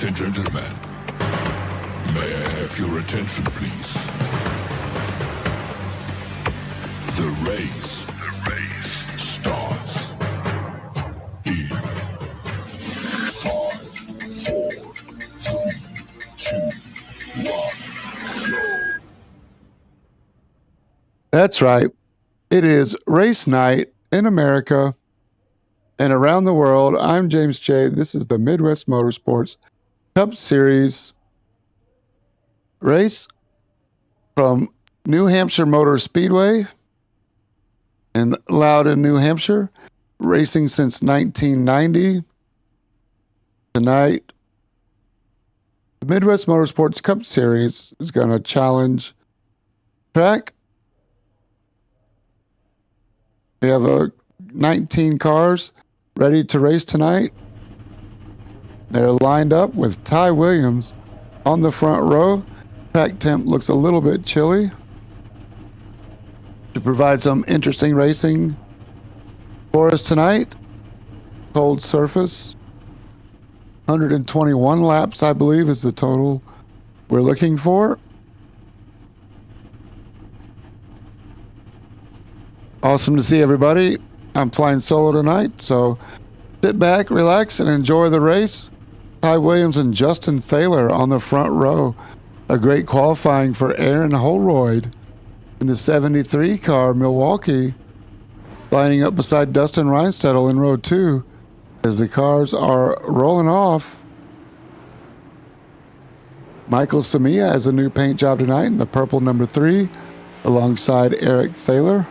Ladies and gentlemen, may I have your attention, please? The race starts in 5, 4, 3, 2, 1, go. That's right. It is race night in America and around the world. I'm James Che. This is the Midwest Motorsports Cup Series race from New Hampshire Motor Speedway in Loudon, New Hampshire, racing since 1990. Tonight, the Midwest Motorsports Cup Series is going to challenge track. We have 19 cars ready to race tonight. They're lined up with Ty Williams on the front row. Track temp looks a little bit chilly. To provide some interesting racing for us tonight, cold surface, 121 laps, I believe, is the total we're looking for. Awesome to see everybody. I'm flying solo tonight, so sit back, relax, and enjoy the race. Ty Williams and Justin Thaler on the front row. A great qualifying for Aaron Holroyd in the 73 car, Milwaukee, lining up beside Dustin Reinstedel in row 2 as the cars are rolling off. Michael Samia has a new paint job tonight in the purple number 3 alongside Eric Thaler.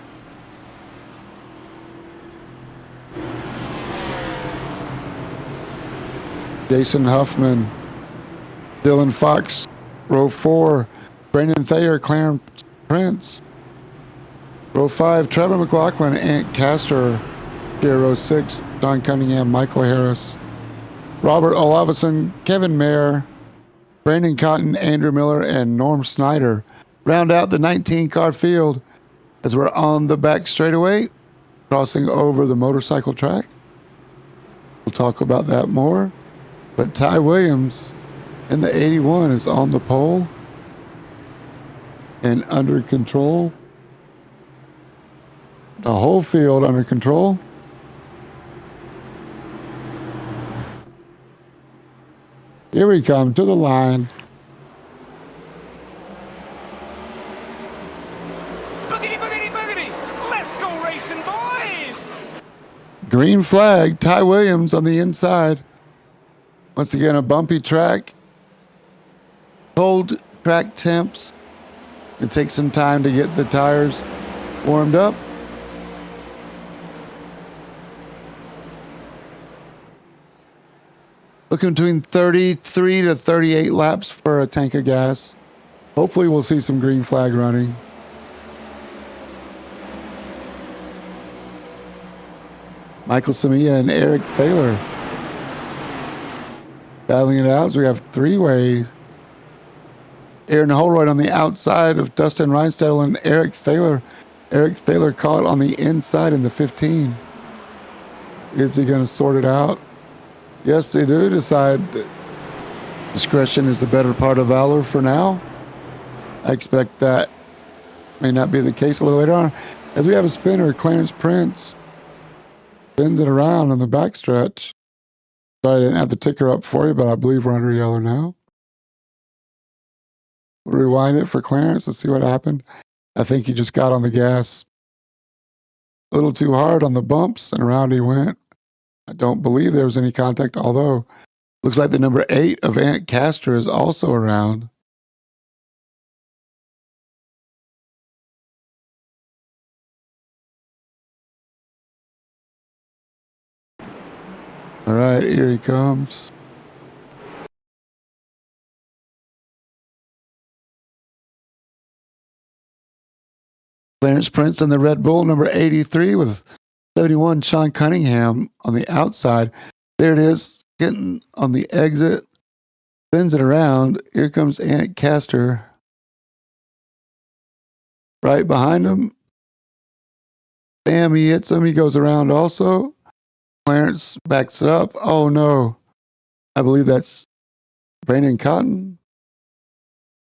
Jason Huffman, Dylan Fox, row 4, Brandon Thayer, Clarence Prince. Row 5, Trevor McLaughlin, Ant Castor. Here, row 6, Don Cunningham, Michael Harris. Robert Olavison, Kevin Mayer, Brandon Cotton, Andrew Miller, and Norm Snyder round out the 19-car field as we're on the back straightaway, crossing over the motorcycle track. We'll talk about that more. But Ty Williams in the 81 is on the pole and under control. The whole field under control. Here we come to the line. Boogity, boogity, boogity! Let's go racing, boys! Green flag, Ty Williams on the inside. Once again, a bumpy track. Cold track temps. It takes some time to get the tires warmed up. Looking between 33 to 38 laps for a tank of gas. Hopefully we'll see some green flag running. Michael Samia and Eric Thaler battling it out. So we have three-way. Aaron Holroyd on the outside of Dustin Reinstedel and Eric Thaler. Eric Thaler caught on the inside in the 15. Is he going to sort it out? Yes, they do decide that discretion is the better part of valor for now. I expect that may not be the case a little later on. As we have a spinner, Clarence Prince spins it around in the backstretch. Sorry, I didn't have the ticker up for you, but I believe we're under yellow now. We'll rewind it for Clarence. Let's see what happened. I think he just got on the gas a little too hard on the bumps, and around he went. I don't believe there was any contact, although looks like the number 8 of Ant Castor is also around. All right, here he comes. Clarence Prince in the Red Bull, number 83, with 71, Sean Cunningham on the outside. There it is, getting on the exit. Spins it around. Here comes Ant Castor. Right behind him. Bam, he hits him. He goes around also. Clarence backs up. Oh, no. I believe that's Brandon Cotton?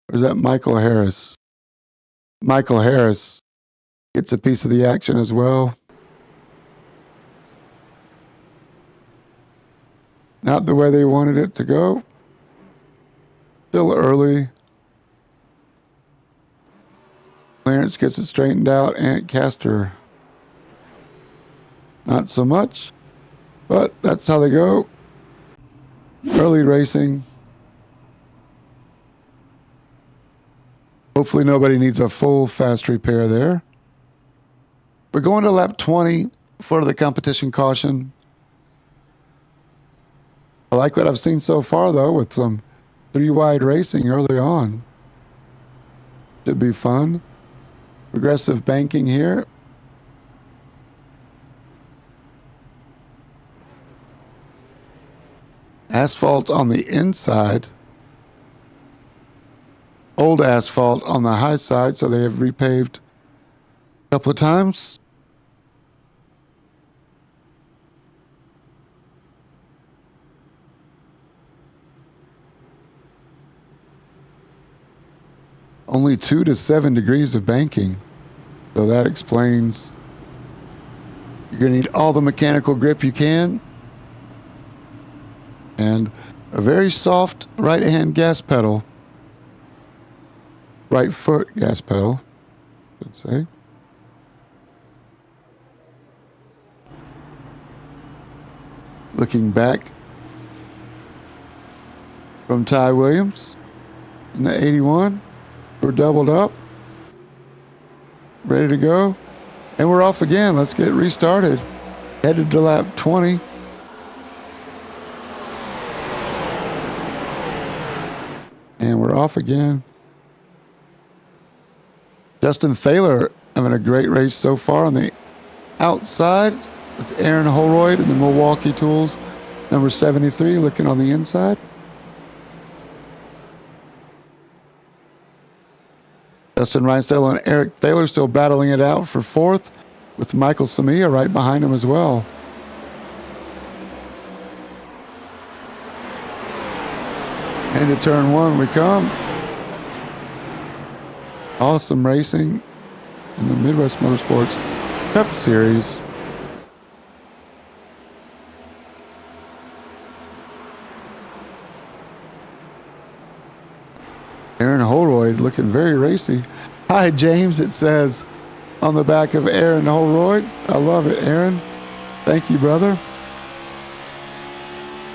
Or is that Michael Harris? Michael Harris gets a piece of the action as well. Not the way they wanted it to go. Still early. Clarence gets it straightened out, and Castor not so much, but that's how they go. Early racing. Hopefully nobody needs a full fast repair there. We're going to lap 20 for the competition caution. I like what I've seen so far, though, with some 3-wide racing early on. Should be fun. Progressive banking here. Asphalt on the inside. Old asphalt on the high side, so they have repaved a couple of times. Only 2 to 7 degrees of banking. So that explains you're going to need all the mechanical grip you can. And a very soft right hand gas pedal. Right foot gas pedal, I should say. Looking back from Ty Williams in the 81. We're doubled up. Ready to go. And we're off again. Let's get restarted. Headed to lap 20. And we're off again. Justin Thaler having a great race so far on the outside. It's Aaron Holroyd in the Milwaukee Tools. Number 73 looking on the inside. Justin Reinstell and Eric Thaler still battling it out for fourth, with Michael Samia right behind him as well. Into turn one we come. Awesome racing in the Midwest Motorsports Cup Series. Aaron Holroyd looking very racy. Hi, James, it says on the back of Aaron Holroyd. I love it, Aaron. Thank you, brother.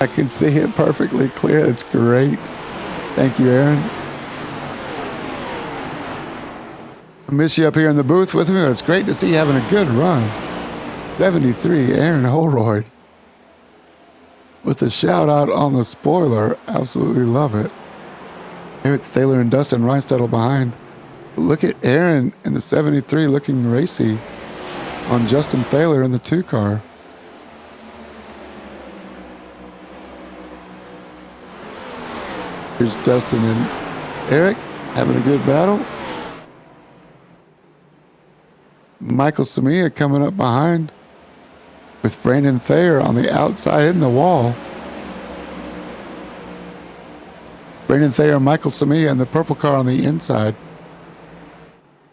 I can see it perfectly clear. It's great. Thank you, Aaron. I miss you up here in the booth with me. It's great to see you having a good run. 73, Aaron Holroyd. With a shout out on the spoiler. Absolutely love it. Eric Thaler and Dustin Reinstedel behind. Look at Aaron in the 73 looking racy on Justin Thaler in the 2 car. Here's Dustin and Eric having a good battle. Michael Samia coming up behind with Brandon Thayer on the outside hitting the wall. Brandon Thayer, Michael Samia in the purple car on the inside.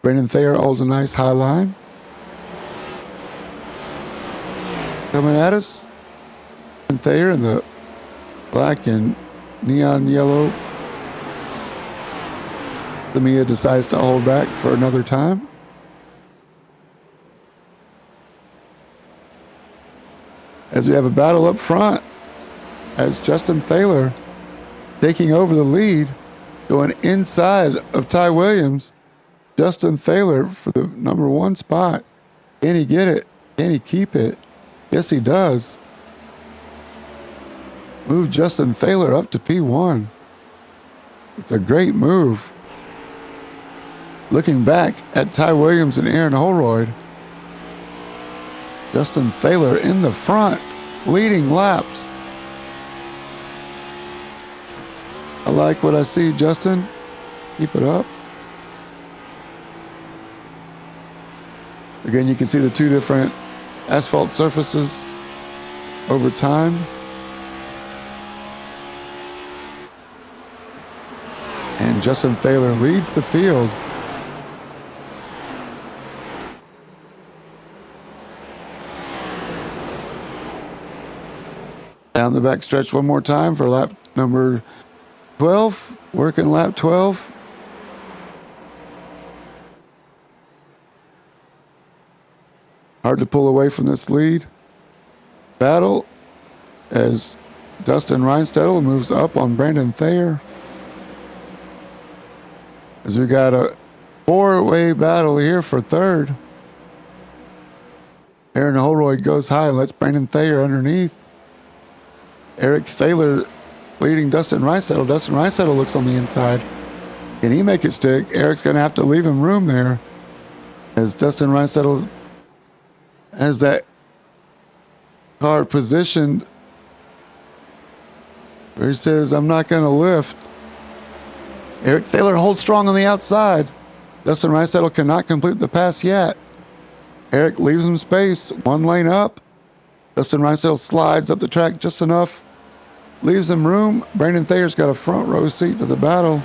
Brandon Thayer holds a nice high line. Coming at us. Brandon Thayer in the black and neon yellow. Samia decides to hold back for another time. As we have a battle up front, as Justin Thaler taking over the lead, going inside of Ty Williams. Justin Thaler for the number 1 spot. Can he get it? Can he keep it? Yes, he does. Move Justin Thaler up to P1. It's a great move. Looking back at Ty Williams and Aaron Holroyd, Justin Thaler in the front, leading laps. I like what I see, Justin. Keep it up. Again, you can see the 2 different asphalt surfaces over time. and Justin Thaler leads the field. Down the back stretch one more time for lap number 12, working lap 12. Hard to pull away from this lead battle as Dustin Reinstedel moves up on Brandon Thayer. As we got a four-way battle here for third. Aaron Holroyd goes high and lets Brandon Thayer underneath. Eric Thaler leading Dustin Reinstedel. Dustin Reinstedel looks on the inside. Can he make it stick? Eric's going to have to leave him room there as Dustin Reinstedel has that car positioned where he says, I'm not going to lift. Eric Thaler holds strong on the outside. Dustin Reinstedel cannot complete the pass yet. Eric leaves him space, one lane up. Dustin Reinstedel slides up the track just enough, leaves him room. Brandon Thayer's got a front row seat to the battle.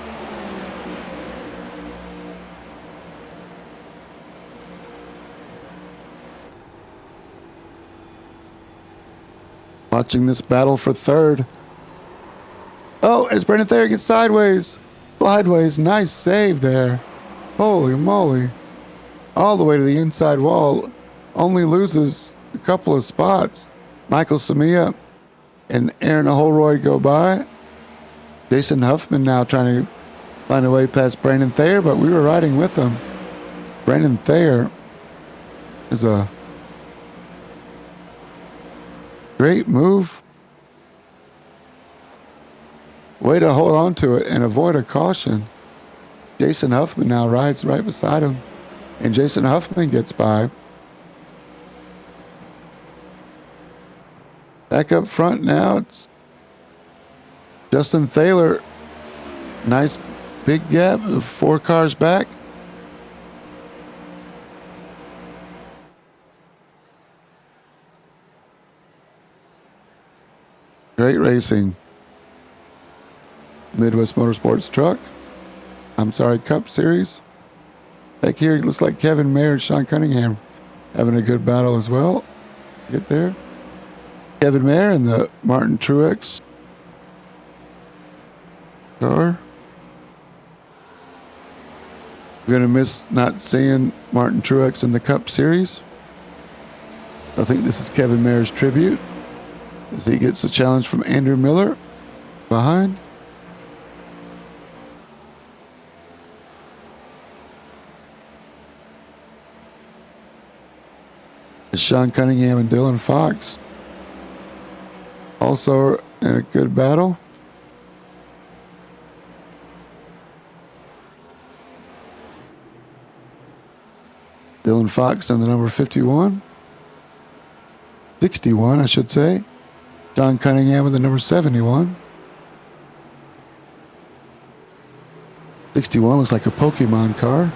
Watching this battle for third. Oh, as Brandon Thayer gets sideways. Nice save there. Holy moly. All the way to the inside wall. Only loses a couple of spots. Michael Samia and Aaron Holroyd go by. Jason Huffman now trying to find a way past Brandon Thayer, but we were riding with him. Brandon Thayer is a great move. Way to hold on to it and avoid a caution. Jason Huffman now rides right beside him, and Jason Huffman gets by. Back up front now, it's Justin Thaler. Nice big gap, 4 cars back. Great racing. Midwest Motorsports Cup Series. Back here, it looks like Kevin Mayer and Sean Cunningham having a good battle as well. Get there. Kevin Mayer and the Martin Truex car. We're going to miss not seeing Martin Truex in the Cup Series. I think this is Kevin Mayer's tribute as he gets a challenge from Andrew Miller behind. Sean Cunningham and Dylan Fox also in a good battle. Dylan Fox in the number 61. 61, I should say. Sean Cunningham with the number 71. 61 looks like a Pokemon car.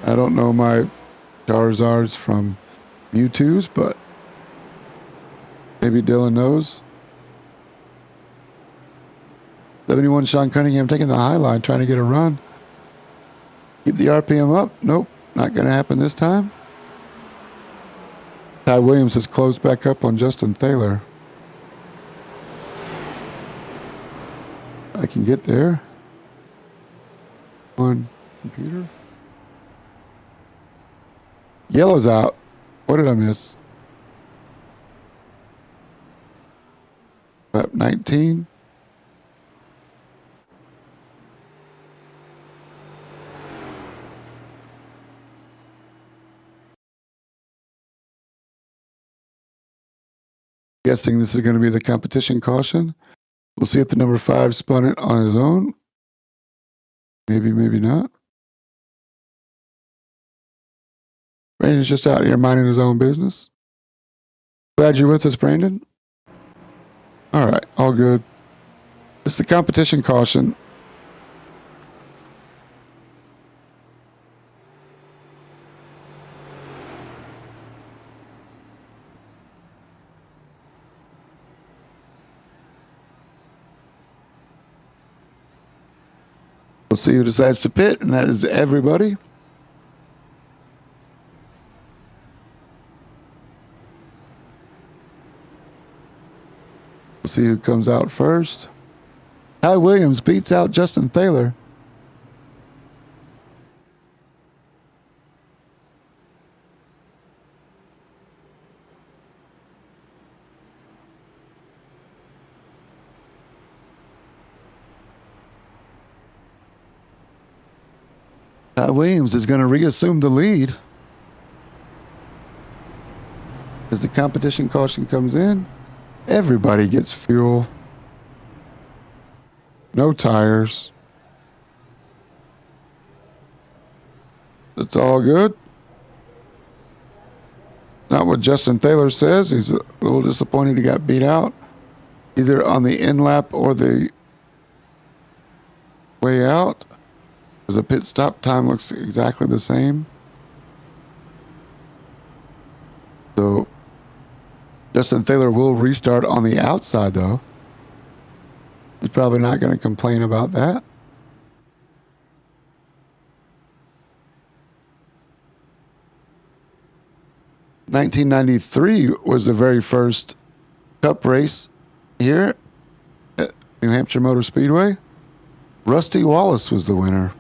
I don't know my Charizards from Mewtwo's, but maybe Dylan knows. 71 Sean Cunningham taking the high line, trying to get a run. Keep the RPM up. Nope, not going to happen this time. Ty Williams has closed back up on Justin Thaler. I can get there. On computer. Yellow's out. What did I miss? Lap 19. Guessing this is going to be the competition caution. We'll see if the number 5 spun it on his own. Maybe, maybe not. Brandon's just out here minding his own business. Glad you're with us, Brandon. All right, all good. It's the competition caution. We'll see who decides to pit, and that is everybody. We'll see who comes out first. Ty Williams beats out Justin Thaler. Ty Williams is going to reassume the lead as the competition caution comes in. Everybody gets fuel. No tires. It's all good. Not what Justin Thaler says. He's a little disappointed he got beat out, either on the in lap or the way out, because the pit stop time looks exactly the same. So Justin Thaler will restart on the outside, though. He's probably not going to complain about that. (1993) was the very first Cup race here at New Hampshire Motor Speedway. Rusty Wallace was the winner.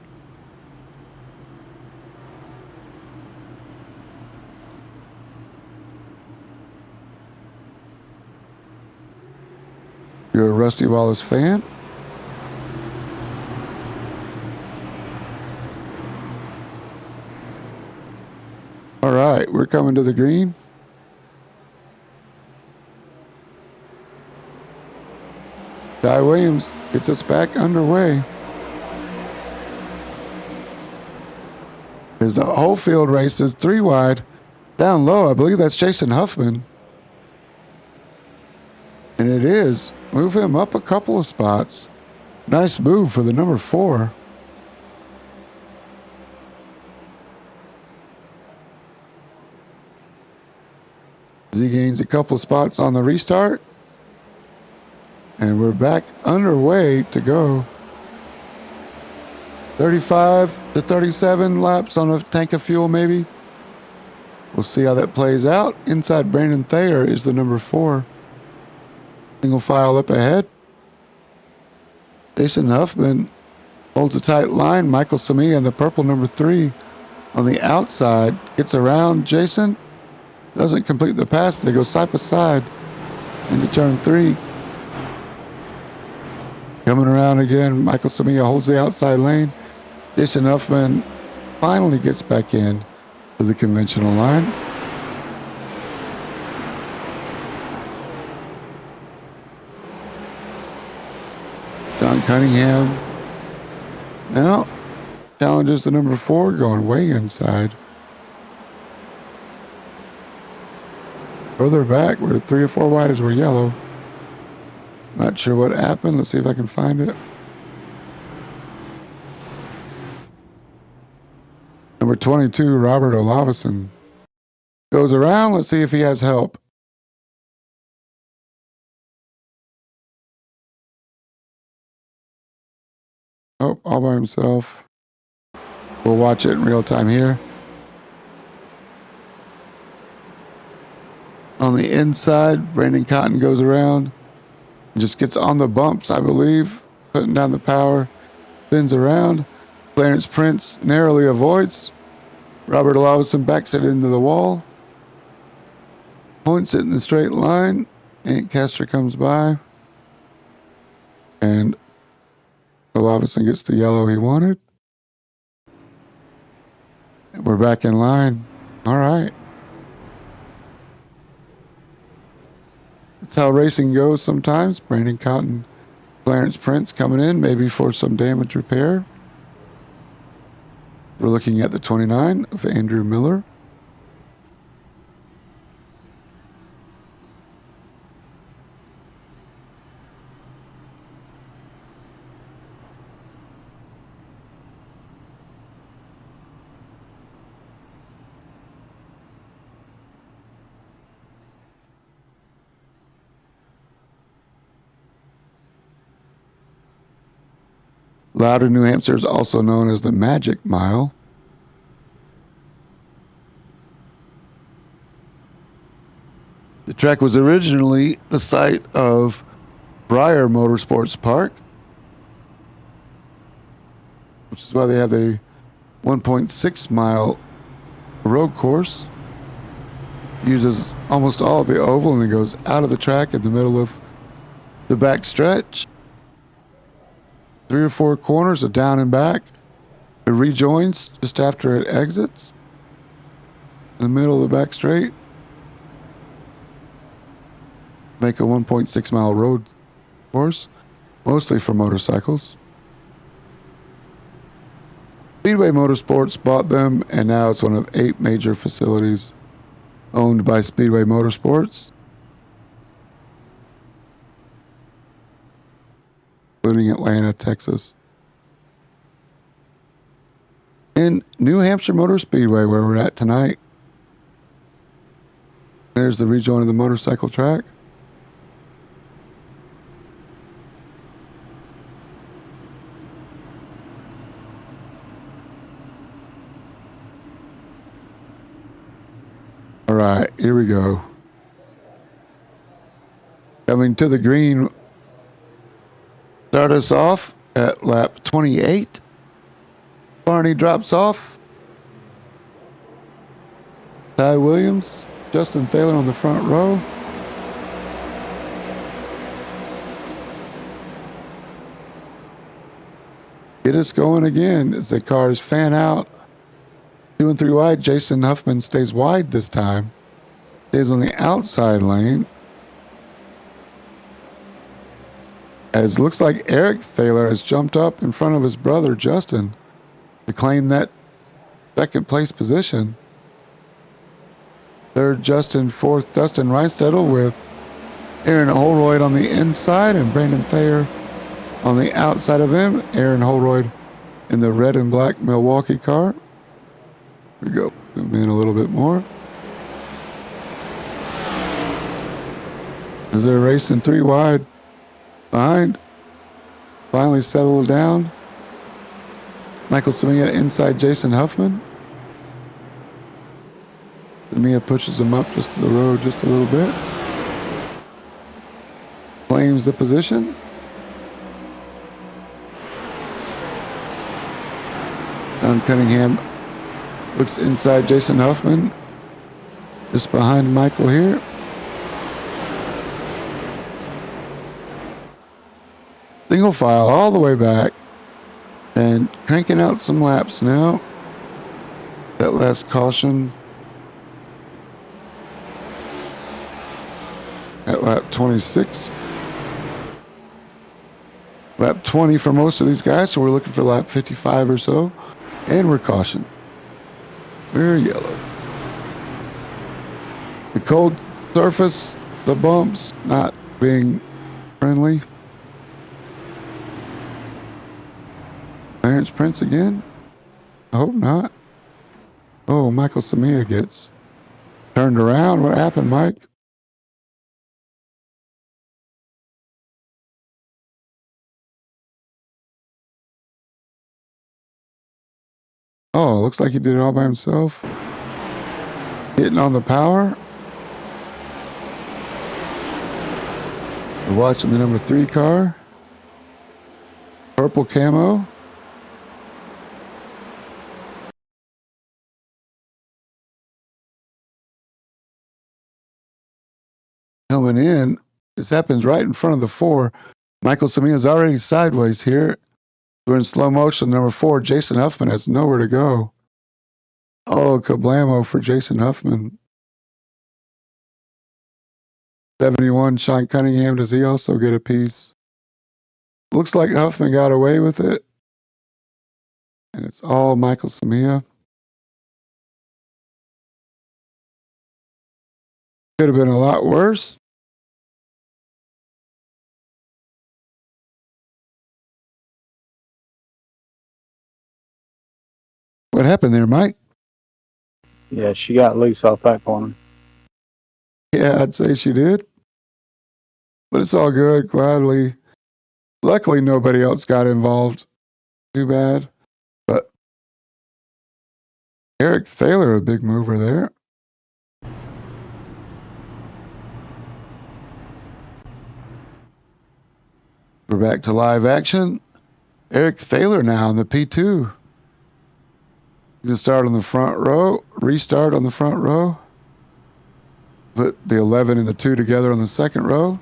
You're a Rusty Wallace fan? All right, we're coming to the green. Ty Williams gets us back underway. As the whole field races 3 wide, down low, I believe that's Jason Huffman. And it is. Move him up a couple of spots. Nice move for the number 4. As he gains a couple of spots on the restart. And we're back underway to go. 35 to 37 laps on a tank of fuel, maybe. We'll see how that plays out. Inside Brandon Thayer is the number 4. Single file up ahead. Jason Huffman holds a tight line. Michael Samia in the purple number 3 on the outside. Gets around Jason. Doesn't complete the pass. They go side by side into turn 3. Coming around again, Michael Samia holds the outside lane. Jason Huffman finally gets back in to the conventional line. John Cunningham now challenges the number 4, going way inside. Further back, we're 3 or 4 wide as we're yellow. Not sure what happened. Let's see if I can find it. Number 22, Robert Olavison, goes around. Let's see if he has help. Oh, all by himself. We'll watch it in real time here. On the inside, Brandon Cotton goes around. Just gets on the bumps, I believe. Putting down the power. Spins around. Clarence Prince narrowly avoids. Robert Olavison backs it into the wall. Points it in the straight line. Ant Castor comes by. And Olavison gets the yellow he wanted. We're back in line. All right. That's how racing goes sometimes. Brandon Cotton, Clarence Prince coming in, maybe for some damage repair. We're looking at the 29 of Andrew Miller. Loudon, New Hampshire is also known as the Magic Mile. The track was originally the site of Briar Motorsports Park, which is why they have a 1.6 mile road course. Uses almost all of the oval and it goes out of the track in the middle of the back stretch. 3 or 4 corners of down and back. It rejoins just after it exits in the middle of the back straight. Make a 1.6 mile road course, mostly for motorcycles. Speedway Motorsports bought them, and now it's one of 8 major facilities owned by Speedway Motorsports, including Atlanta, Texas. And New Hampshire Motor Speedway, where we're at tonight. There's the rejoin of the motorcycle track. All right, here we go. Coming to the green. Start us off at lap 28. Barney drops off. Ty Williams, Justin Thaler on the front row. Get us going again as the cars fan out. 2 and 3 wide. Jason Huffman stays wide this time. Stays on the outside lane. As looks like Eric Thaler has jumped up in front of his brother Justin to claim that second place position. Third, Justin. Fourth, Dustin Reinstedel with Aaron Holroyd on the inside and Brandon Thayer on the outside of him. Aaron Holroyd in the red and black Milwaukee car. Here we go. Zoom in a little bit more. As they're racing 3 wide behind. Finally settled down. Michael Samia inside Jason Huffman. Samia pushes him up just to the road just a little bit. Claims the position. Don Cunningham looks inside Jason Huffman. Just behind Michael here. Single file all the way back and cranking out some laps now. That last caution at lap 26. Lap 20 for most of these guys, so we're looking for lap 55 or so. And we're cautioned. We're yellow. The cold surface, the bumps not being friendly. Clarence Prince again? I hope not. Oh, Michael Samia gets turned around. What happened, Mike? Oh, looks like he did it all by himself. Hitting on the power. We're watching the number 3 car. Purple camo. Coming in. This happens right in front of the 4. Michael Samia is already sideways here. We're in slow motion. Number 4, Jason Huffman has nowhere to go. Oh, kablamo for Jason Huffman. 71, Sean Cunningham. Does he also get a piece? Looks like Huffman got away with it. And it's all Michael Samia. Could have been a lot worse. What happened there, Mike? Yeah, she got loose off that corner. Yeah, I'd say she did. But it's all good. Gladly. Luckily, nobody else got involved. too bad. But Eric Thaler, a big mover there. We're back to live action. Eric Thaler now in the P2. You can start on the front row, restart on the front row. Put the 11 and the 2 together on the second row.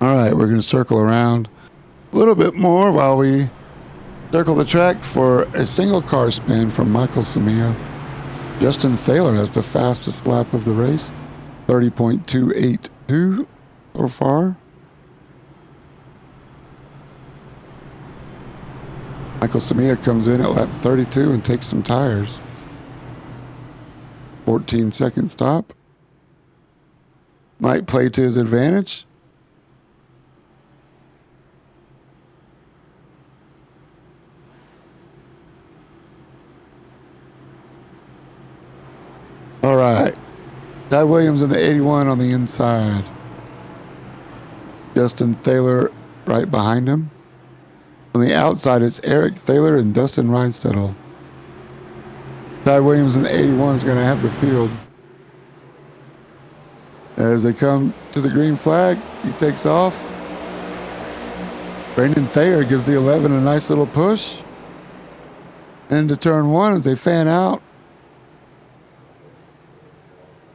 All right, we're going to circle around a little bit more while we circle the track for a single car spin from Michael Samia. Justin Thaler has the fastest lap of the race, 30.282 so far. Michael Samia comes in at lap 32 and takes some tires. 14-second stop. Might play to his advantage. All right. Ty Williams in the 81 on the inside. Justin Thaler right behind him. On the outside, it's Eric Thaler and Dustin Reinstedel. Ty Williams in the 81 is going to have the field. As they come to the green flag, he takes off. Brandon Thayer gives the 11 a nice little push. Into turn one as they fan out.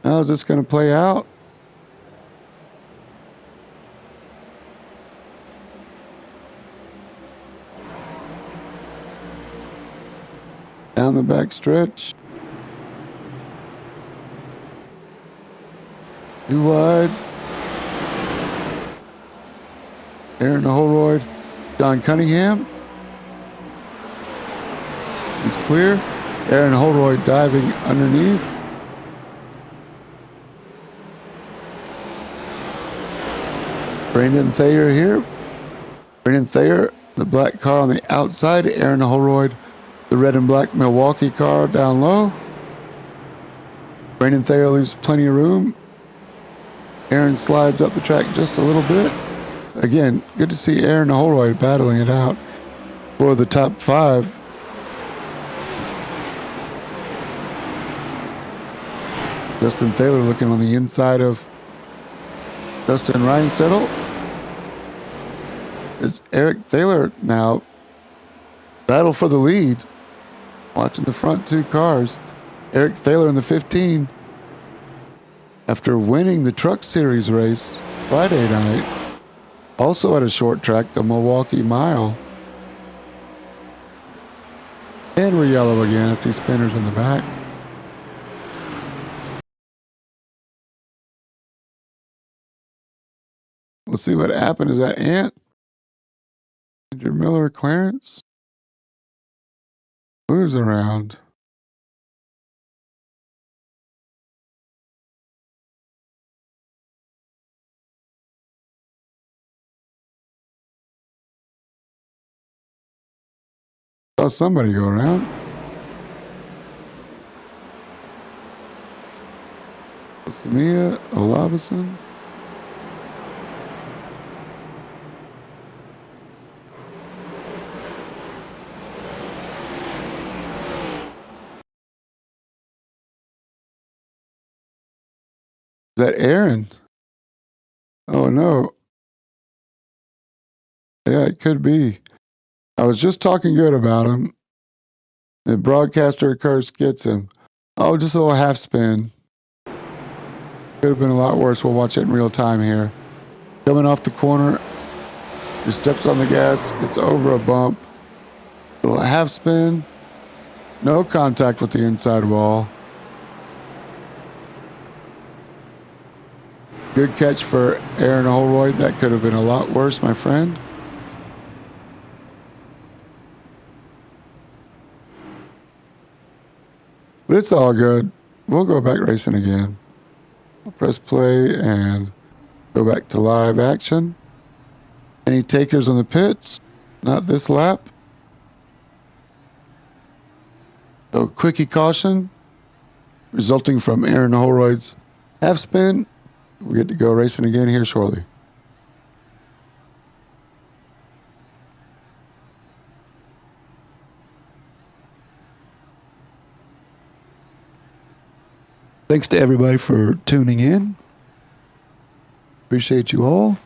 How's this going to play out? Down the back stretch. Too wide. Aaron Holroyd, John Cunningham. He's clear. Aaron Holroyd diving underneath. Brandon Thayer here. Brandon Thayer, the black car on the outside. Aaron Holroyd, the red and black Milwaukee car down low. Brandon Thayer leaves plenty of room. Aaron slides up the track just a little bit. Again, good to see Aaron Holroyd battling it out for the top five. Justin Thaler looking on the inside of Dustin Reinstedel. It's Eric Thaler now. Battle for the lead. Watching the front two cars. Eric Thaler in the 15. After winning the Truck Series race Friday night. Also at a short track, the Milwaukee Mile. And we're yellow again. I see spinners in the back. We'll see what happened. Is that Ant? Andrew Miller, Clarence? Who's around? Saw somebody go around. Samia Olabison. Is that Aaron? Oh no. Yeah, it could be. I was just talking good about him. The broadcaster curse gets him. Oh, just a little half spin. Could have been a lot worse. We'll watch it in real time here. Coming off the corner. He steps on the gas. Gets over a bump. Little half spin. No contact with the inside wall. Good catch for Aaron Holroyd. That could have been a lot worse, my friend. But it's all good. We'll go back racing again. I'll press play and go back to live action. Any takers on the pits? Not this lap. So quickie caution resulting from Aaron Holroyd's half spin. We get to go racing again here shortly. Thanks to everybody for tuning in. Appreciate you all.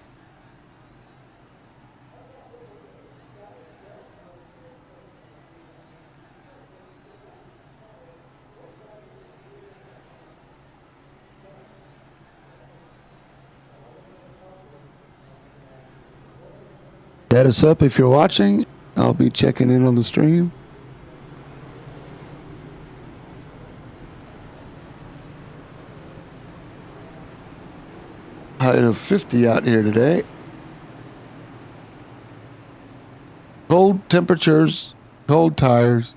Hit us up if you're watching. I'll be checking in on the stream. Height of 50 out here today. Cold temperatures, cold tires.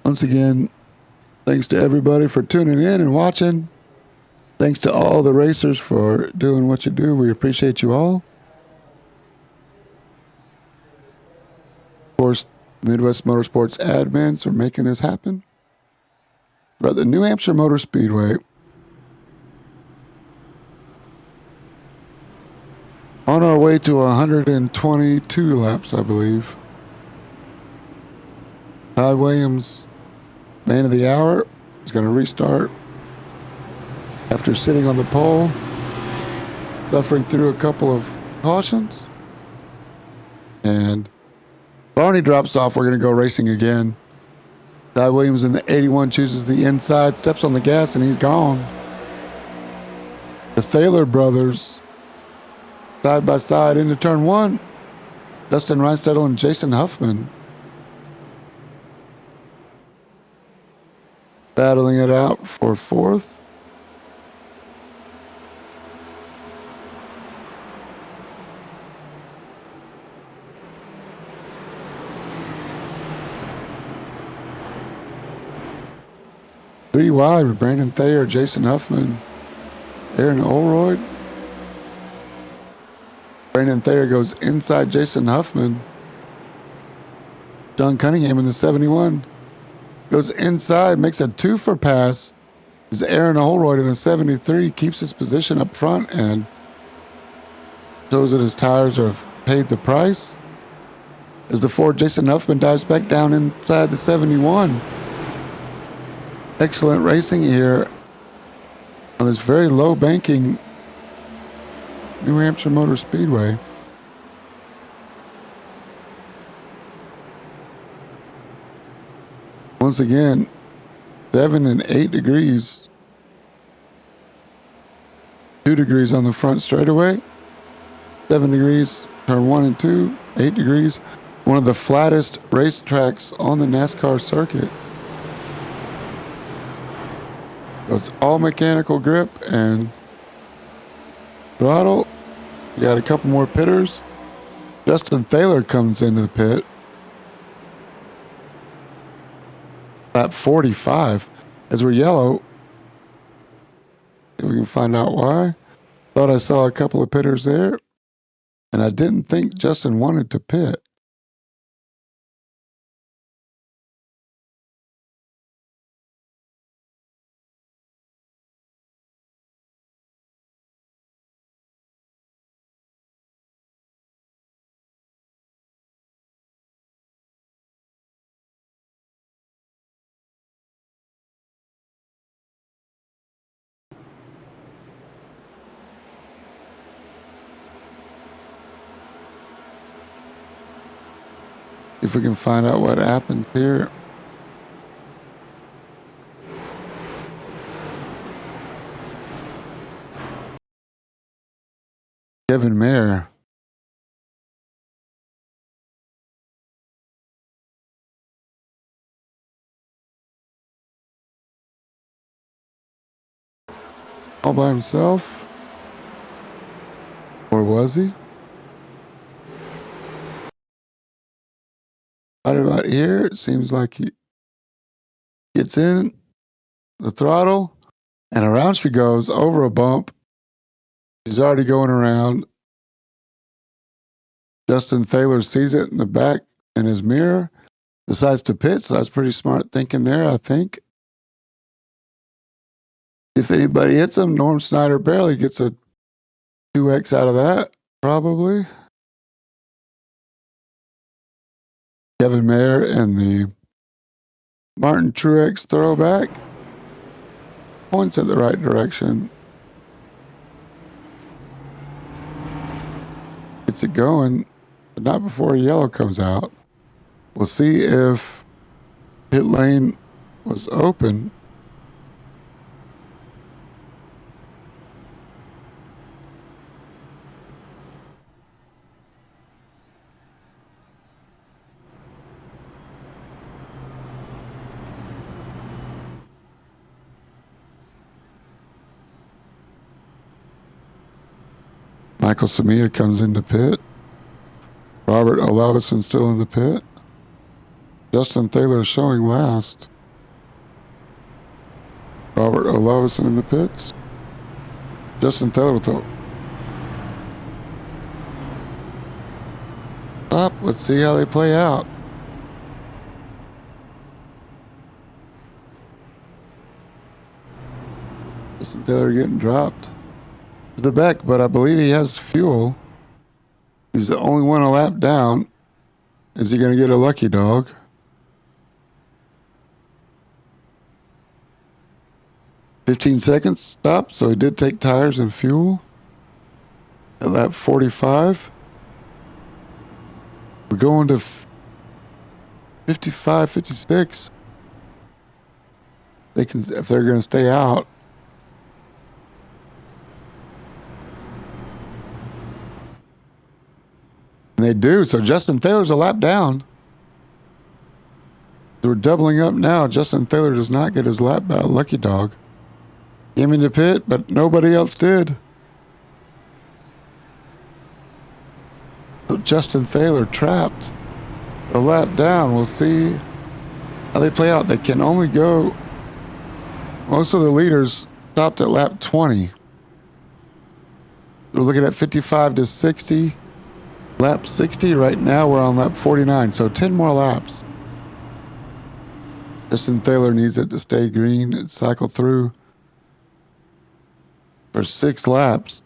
Once again, thanks to everybody for tuning in and watching. Thanks to all the racers for doing what you do. We appreciate you all. Of course, Midwest Motorsports admins for making this happen. We're at the New Hampshire Motor Speedway. On our way to 122 laps, I believe. Ty Williams, man of the hour, is going to restart after sitting on the pole, suffering through a couple of cautions. And Barney drops off. We're going to go racing again. Ty Williams in the 81 chooses the inside, steps on the gas, and he's gone. The Thaler brothers, side by side into turn one. Dustin Reinstedel and Jason Huffman battling it out for fourth. Three wide with Brandon Thayer, Jason Huffman, Aaron Olroyd. Brandon Thayer goes inside Jason Huffman. John Cunningham in the 71 goes inside, makes a two-for pass. As Aaron Olroyd in the 73 keeps his position up front and shows that his tires have paid the price. As the Ford Jason Huffman dives back down inside the 71. Excellent racing here on this very low banking New Hampshire Motor Speedway. Once again, 7 and 8 degrees. 2 degrees on the front straightaway. 7 degrees, turn 1 and 2. 8 degrees. One of the flattest racetracks on the NASCAR circuit. So it's all mechanical grip and throttle. You got a couple more pitters. Justin Thaler comes into the pit. Lap 45. As we're yellow. We can find out why. Thought I saw a couple of pitters there. And I didn't think Justin wanted to pit. If we can find out what happens here. Kevin Mayer. All by himself? Or was he? Right about here, it seems like he gets in the throttle, and around she goes over a bump. She's already going around. Justin Thaler sees it in the back in his mirror, decides to pit, so that's pretty smart thinking there, I think. If anybody hits him, Norm Snyder barely gets a 2X out of that, probably. Kevin Mayer and the Martin Truex throwback points in the right direction. Gets it going, but not before yellow comes out. We'll see if pit lane was open. Michael Samia comes into pit. Robert Olavison still in the pit. Justin Thaler showing last. Robert Olavison in the pits. Justin Thaler with the stop. Let's see how they play out. Justin Thaler getting dropped to the back, but I believe he has fuel. He's the only one a lap down. Is he going to get a lucky dog? "15 seconds stop, so he did take tires and fuel at lap 45. We're going to 55, 56. They can, if they're going to stay out. And they do. So Justin Thaler's a lap down. So we're doubling up now. Justin Thaler does not get his lap by a lucky dog. Came into pit, but nobody else did. So Justin Thaler trapped a lap down. We'll see how they play out. They can only go, most of the leaders stopped at lap 20. We're looking at 55 to 60. Lap 60, right now we're on lap 49, so 10 more laps. Justin Thaler needs it to stay green and cycle through for 6 laps.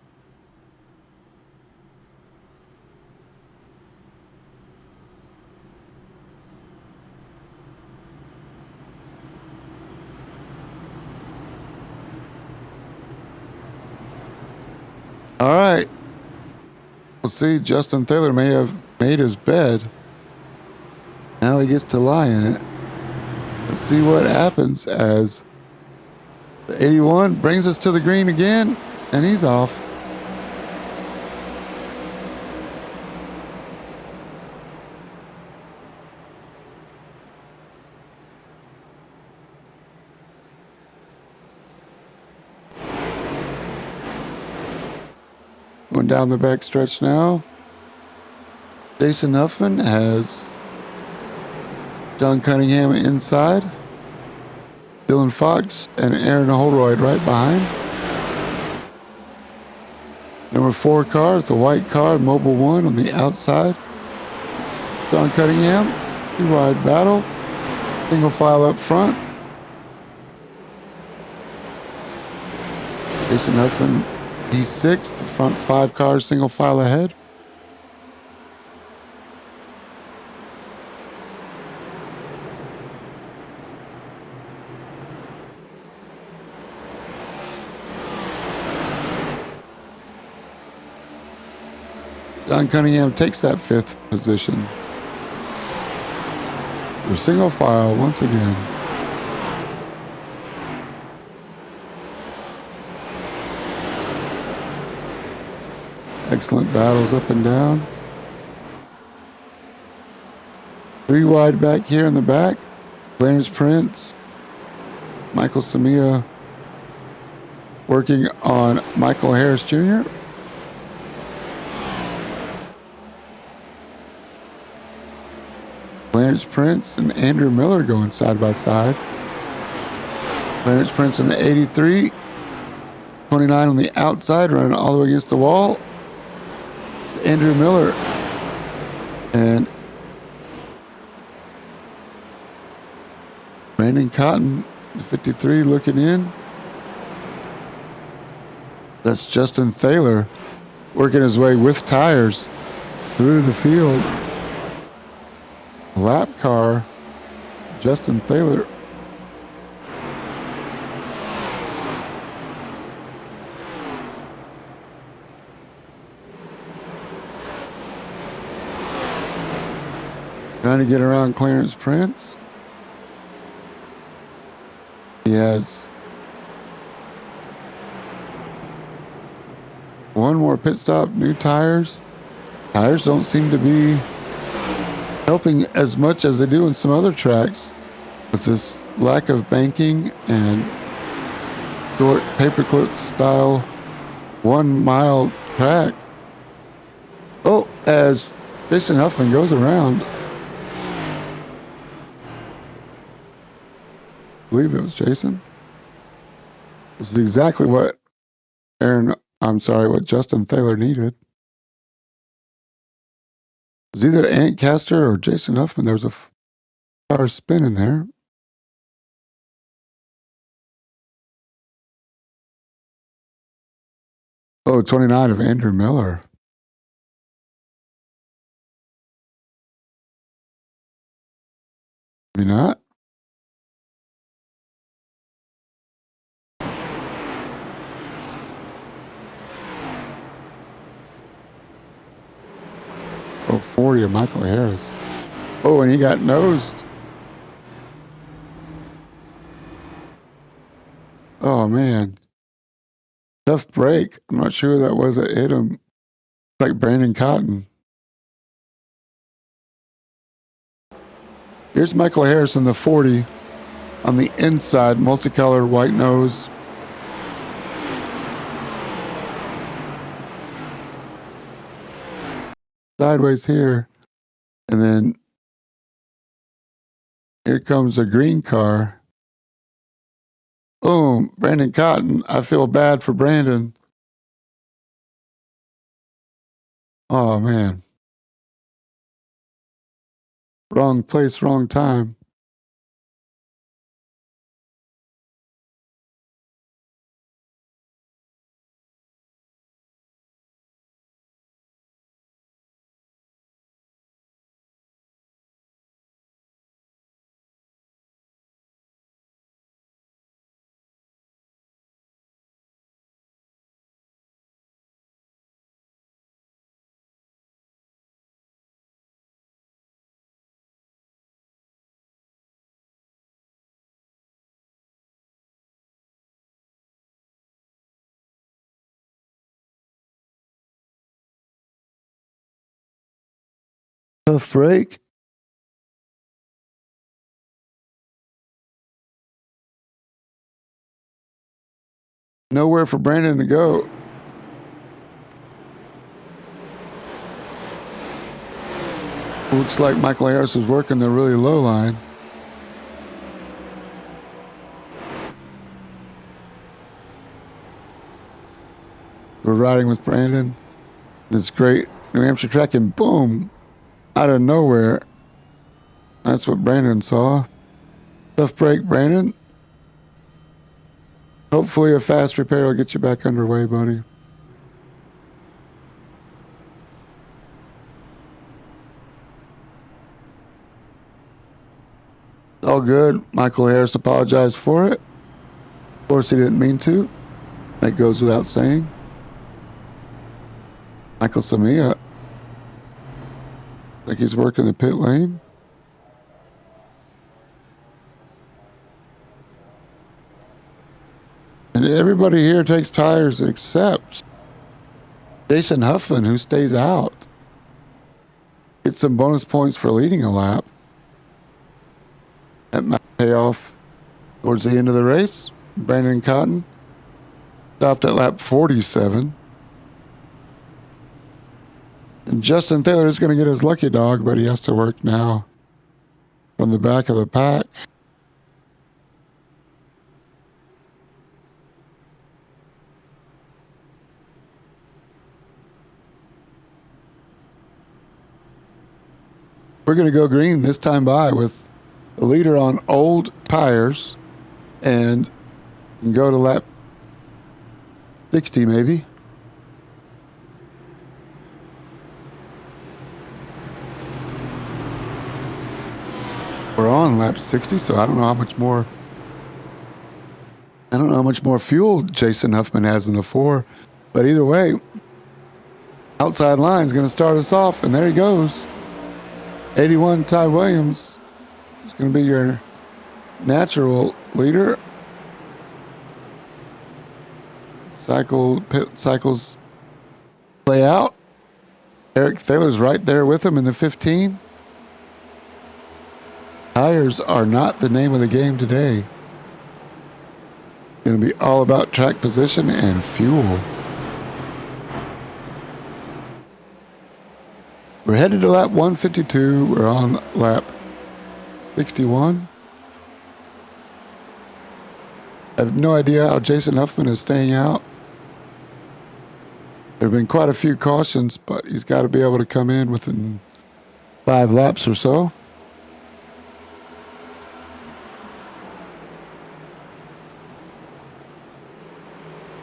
All right. We'll see. Justin Thaler may have made his bed. Now he gets to lie in it. Let's see what happens as the 81 brings us to the green again, and he's off. Going down the back stretch now. Jason Huffman has John Cunningham inside. Dylan Fox and Aaron Holroyd right behind. Number 4 car is the white car, Mobile 1 on the outside. John Cunningham, 2 wide battle. Single file up front. Jason Huffman, he's 6th, the front 5 cars single file ahead. John Cunningham takes that 5th position. We're single file once again. Excellent battles up and down. 3 wide back here in the back. Clarence Prince, Michael Samia working on Michael Harris Jr. Clarence Prince and Andrew Miller going side by side. Clarence Prince in the 83. 29 on the outside, running all the way against the wall. Andrew Miller. And Brandon Cotton, the 53, looking in. That's Justin Thaler working his way with tires through the field. Lap car, Justin Thaler. Trying to get around Clarence Prince. He has one more pit stop, new tires. Tires don't seem to be helping as much as they do in some other tracks with this lack of banking and short paperclip style 1 mile track. Oh, as Jason Huffman goes around, I believe it was Jason. This is exactly what what Justin Thaler needed. It was either Ant Caster or Jason Huffman. There was a car spinning there. Oh, 29 of Andrew Miller. Maybe not. Oh, 40 of Michael Harris. Oh, and he got nosed. Oh, man. Tough break. I'm not sure who that was that hit him. Like Brandon Cotton. Here's Michael Harris in the 40 on the inside, multicolored white nose. Sideways here. And then here comes a green car. Oh, Brandon Cotton. I feel bad for Brandon. Oh, man. Wrong place, wrong time. Tough break. Nowhere for Brandon to go. Looks like Michael Harris was working the really low line. We're riding with Brandon. This great New Hampshire track, and boom, out of nowhere. That's what Brandon saw. Tough break, Brandon. Hopefully a fast repair will get you back underway, buddy. All good. Michael Harris apologized for it. Of course, he didn't mean to. That goes without saying. Michael Samia, like he's working the pit lane. And everybody here takes tires except Jason Huffman, who stays out. Gets some bonus points for leading a lap. That might pay off towards the end of the race. Brandon Cotton stopped at lap 47. And Justin Thaler is going to get his lucky dog, but he has to work now from the back of the pack. We're going to go green this time by with the leader on old tires and go to lap 60 maybe. We're on lap 60, so I don't know how much more. I don't know how much more fuel Jason Huffman has in the 4, but either way, outside line is going to start us off, and there he goes. 81 Ty Williams is going to be your natural leader. Pit cycles play out. Eric Thaler's right there with him in the 15. Tires are not the name of the game today. Going to be all about track position and fuel. We're headed to lap 152. We're on lap 61. I have no idea how Jason Huffman is staying out. There have been quite a few cautions, but he's got to be able to come in within 5 laps or so.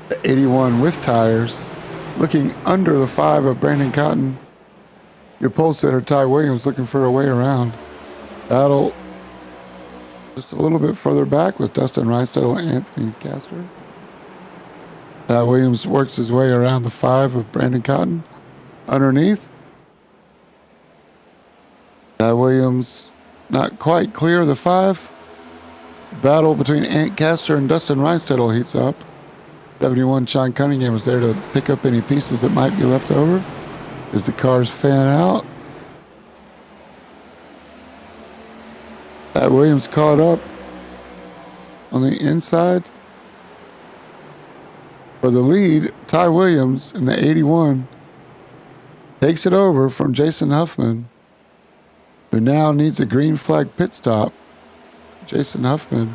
The 81 with tires, looking under the 5 of Brandon Cotton. Your pole sitter, Ty Williams, looking for a way around. Battle just a little bit further back with Dustin Reinstedel and Anthony Castor. Ty Williams works his way around the 5 of Brandon Cotton. Underneath, Ty Williams not quite clear of the 5. Battle between Ant Castor and Dustin Reinstedel heats up. 71 Sean Cunningham is there to pick up any pieces that might be left over as the cars fan out. Ty Williams caught up on the inside. For the lead, Ty Williams in the 81 takes it over from Jason Huffman, who now needs a green flag pit stop. Jason Huffman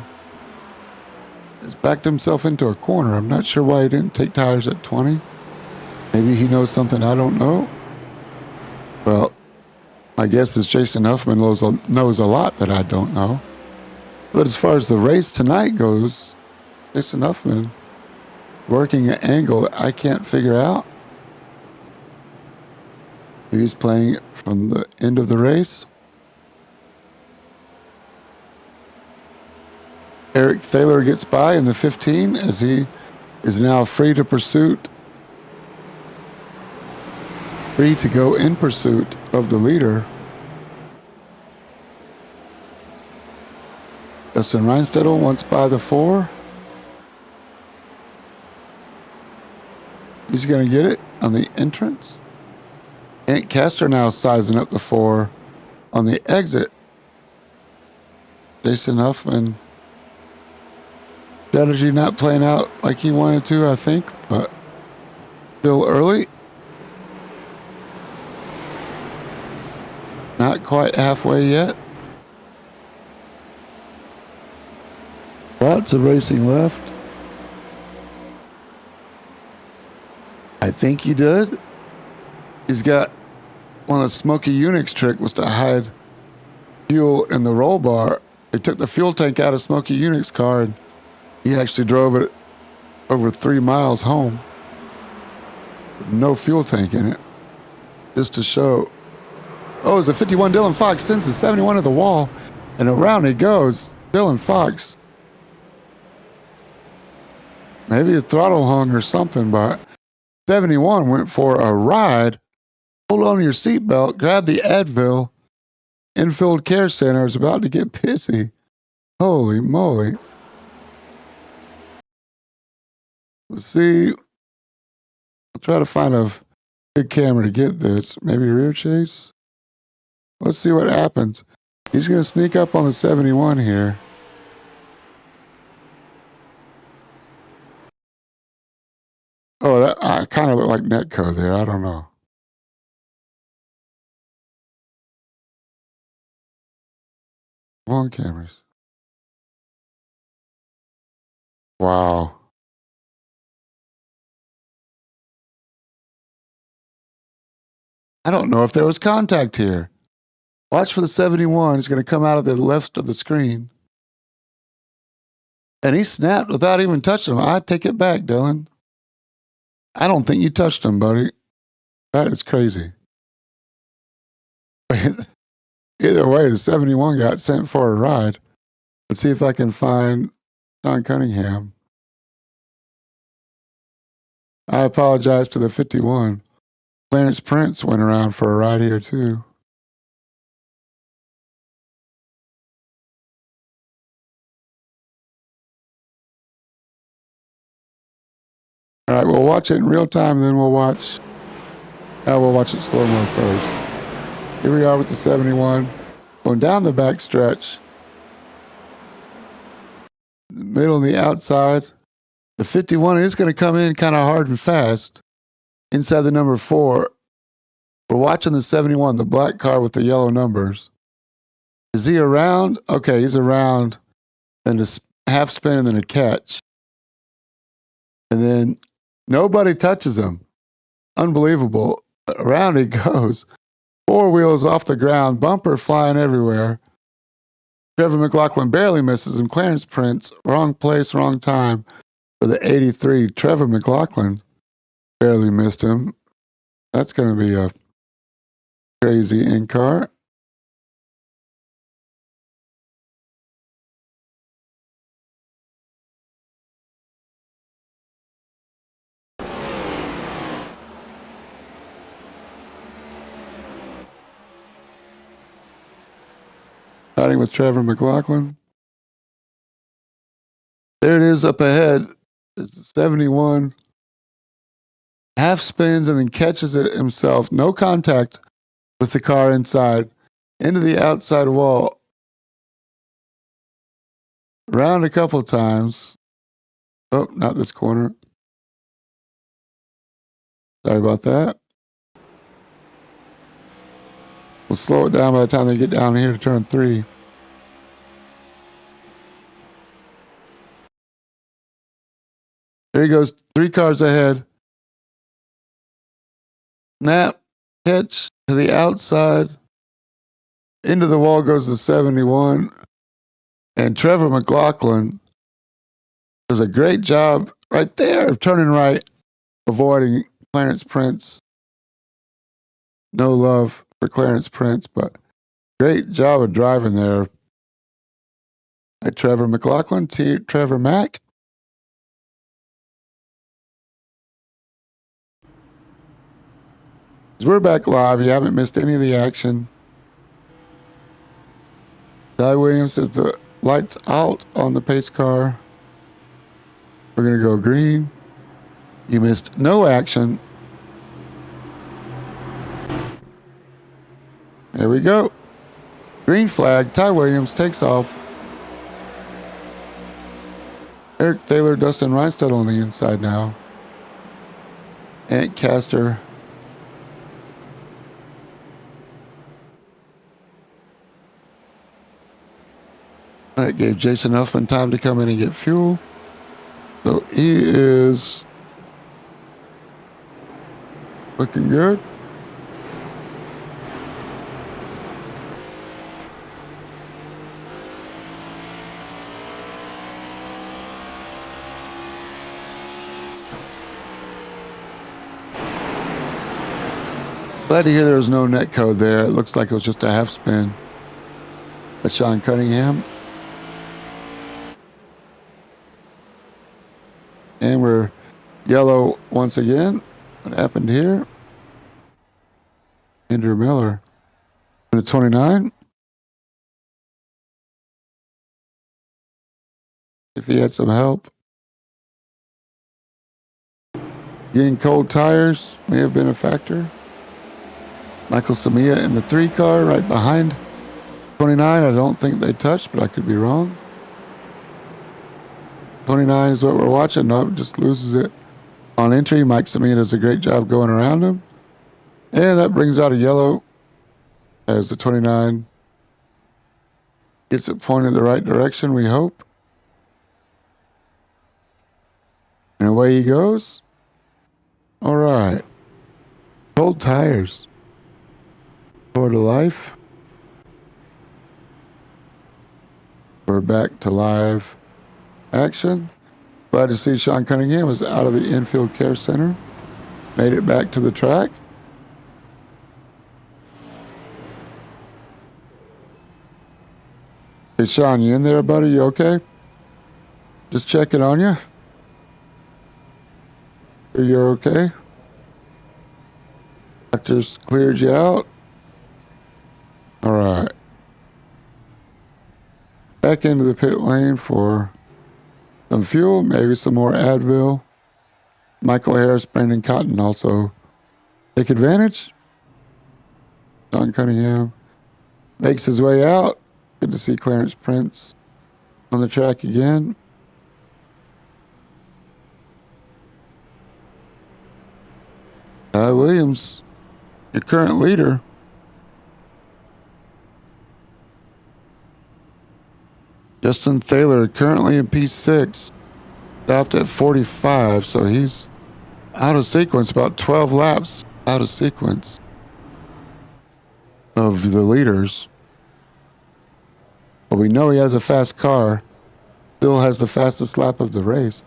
has backed himself into a corner. I'm not sure why he didn't take tires at 20. Maybe he knows something I don't know. Well, my guess is Jason Huffman knows a lot that I don't know. But as far as the race tonight goes, Jason Huffman working an angle that I can't figure out. Maybe he's playing it from the end of the race. Eric Thaler gets by in the 15 as he is now free to pursuit. Free to go in pursuit of the leader. Dustin Reinstedel wants by the 4. He's going to get it on the entrance. Ant Castor now sizing up the 4 on the exit. Jason Huffman, strategy not playing out like he wanted to, I think, but still early. Not quite halfway yet. Lots of racing left. I think he did. He's got one of Smokey Unick's trick was to hide fuel in the roll bar. They took the fuel tank out of Smokey Unick's car and he actually drove it over 3 miles home. No fuel tank in it. Just to show. Oh, it's a 51 Dylan Fox sends the 71 to the wall and around he goes. Dylan Fox. Maybe a throttle hung or something, but 71 went for a ride. Hold on to your seatbelt, grab the Advil. Infield Care Center is about to get pissy. Holy moly. Let's see. I'll try to find a good camera to get this. Maybe rear chase. Let's see what happens. He's going to sneak up on the 71 here. Oh, that I kind of look like netcode there. I don't know. Come on, cameras. Wow. I don't know if there was contact here. Watch for the 71. He's going to come out of the left of the screen. And he snapped without even touching him. I take it back, Dylan. I don't think you touched him, buddy. That is crazy. Either way, the 71 got sent for a ride. Let's see if I can find Sean Cunningham. I apologize to the 51. Clarence Prince went around for a ride here, too. All right, we'll watch it in real time, then we'll watch it slow-mo first. Here we are with the 71, going down the back stretch. The middle and the outside. The 51 is going to come in kind of hard and fast. Inside the number 4, we're watching the 71, the black car with the yellow numbers. Is he around? Okay, he's around. Then a half spin and then a catch. And then nobody touches him. Unbelievable. Around he goes. 4 wheels off the ground, bumper flying everywhere. Trevor McLaughlin barely misses him. Clarence Prince, wrong place, wrong time for the 83. Trevor McLaughlin barely missed him. That's going to be a crazy in-car. Starting with Trevor McLaughlin. There it is up ahead. It's 71. Half spins and then catches it himself. No contact with the car inside. Into the outside wall. Around a couple times. Oh, not this corner. Sorry about that. We'll slow it down by the time they get down here to turn 3. There he goes, 3 cars ahead. Snap, catch to the outside. Into the wall goes the 71. And Trevor McLaughlin does a great job right there of turning right, avoiding Clarence Prince. No love for Clarence Prince, but great job of driving there. At Trevor McLaughlin, Trevor Mack. We're back live. You haven't missed any of the action. Ty Williams says the lights out on the pace car. We're going to go green. You missed no action. There we go. Green flag. Ty Williams takes off. Eric Thaler, Dustin Reinstedt on the inside now. Ant Caster. That gave Jason Huffman time to come in and get fuel. So he is looking good. Glad to hear there was no net code there. It looks like it was just a half spin. That's Sean Cunningham. And we're yellow once again. What happened here? Andrew Miller. The 29. If he had some help. Getting cold tires may have been a factor. Michael Samia in the 3 car right behind 29. I don't think they touched, but I could be wrong. 29 is what we're watching. No, just loses it on entry. Mike Samia does a great job going around him. And that brings out a yellow as the 29 gets it pointed the right direction, we hope. And away he goes. All right. Cold tires. Door to life. We're back to live action. Glad to see Sean Cunningham is out of the infield care center. Made it back to the track. Hey, Sean, you in there, buddy? You okay? Just checking on you. You're okay? Doctors cleared you out? All right. Back into the pit lane for some fuel, maybe some more Advil. Michael Harris, Brandon Cotton also take advantage. Sean Cunningham makes his way out. Good to see Clarence Prince on the track again. Williams, your current leader. Justin Thaler currently in P6, stopped at 45, so he's out of sequence, about 12 laps out of sequence of the leaders. But we know he has a fast car, still has the fastest lap of the race.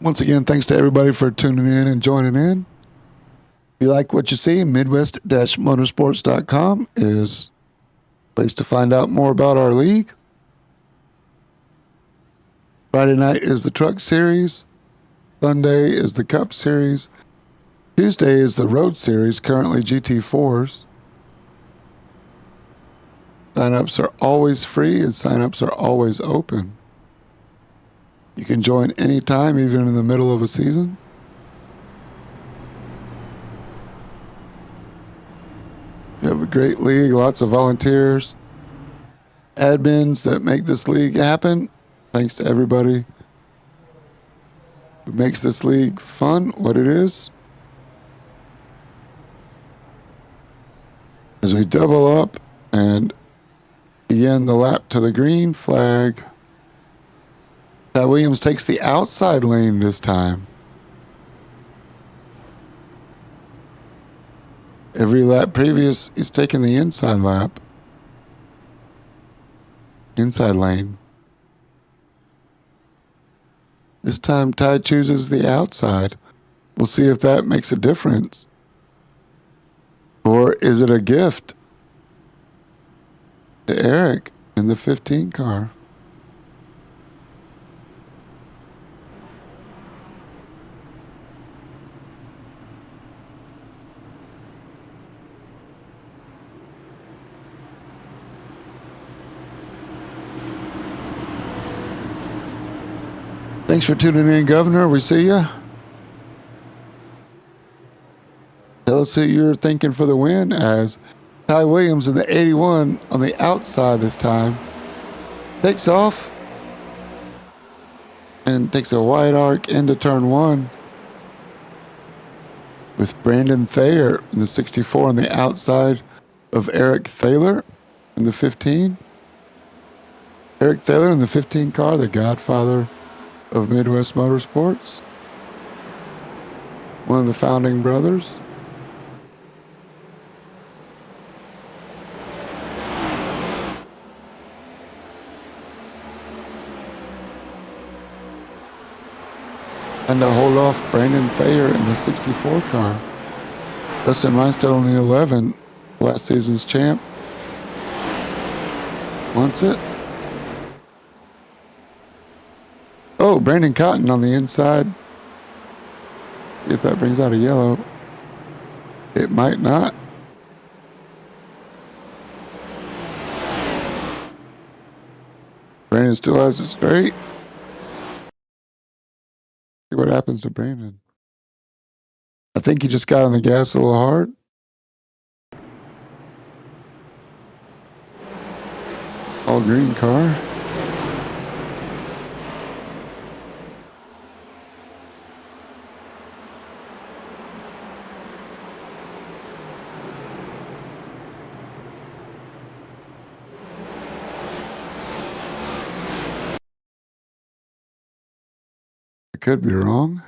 Once again, thanks to everybody for tuning in and joining in. If you like what you see, Midwest-Motorsports.com is a place to find out more about our league. Friday night is the Truck Series. Sunday is the Cup Series. Tuesday is the Road Series, currently GT4s. Sign-ups are always free and sign-ups are always open. You can join anytime, even in the middle of a season. You have a great league, lots of volunteers, admins that make this league happen. Thanks to everybody who makes this league fun, what it is. As we double up and begin the lap to the green flag, Williams takes the outside lane this time. Every lap previous, he's taken the inside lane. This time, Ty chooses the outside. We'll see if that makes a difference. Or is it a gift to Eric in the 15 car? Thanks for tuning in, Governor. We see you. Tell us who you're thinking for the win, as Ty Williams in the 81 on the outside this time takes off and takes a wide arc into turn one, with Brandon Thayer in the 64 on the outside of Eric Thaler in the 15. Eric Thaler in the 15 car, the godfather of Midwest Motorsports, one of the founding brothers. And to hold off Brandon Thayer in the 64 car. Dustin Reinstedt on the 11, last season's champ, wants it. Oh, Brandon Cotton on the inside. If that brings out a yellow. It might not. Brandon still has it straight. See what happens to Brandon. I think he just got on the gas a little hard. All green car. I could be wrong.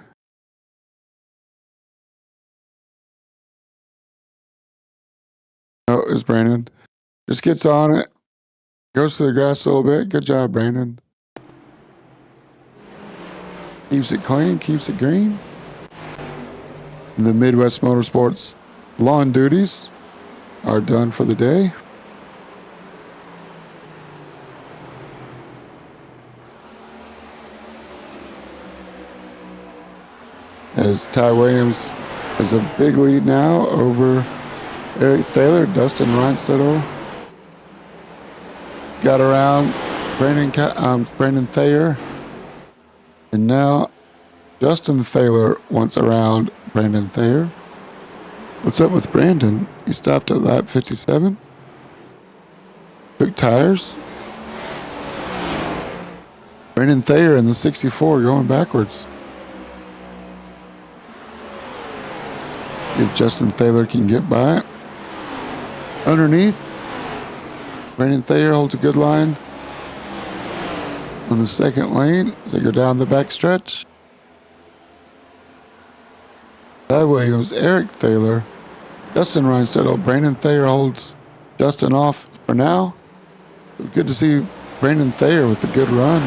Oh, it's Brandon. Just gets on it. Goes to the grass a little bit. Good job, Brandon. Keeps it clean, keeps it green. And the Midwest Motorsports lawn duties are done for the day. As Ty Williams has a big lead now over Eric Thaler, Dustin Reinstedel got around Brandon Thayer, and now Justin Thaler wants around Brandon Thayer. What's up with Brandon? He stopped at lap 57. Took tires. Brandon Thayer in the 64 going backwards. If Justin Thaler can get by it. Underneath, Brandon Thayer holds a good line on the second lane as they go down the back stretch. Ty Williams, Eric Thaler, Justin Reinstedel, Brandon Thayer holds Justin off for now. Good to see Brandon Thayer with a good run.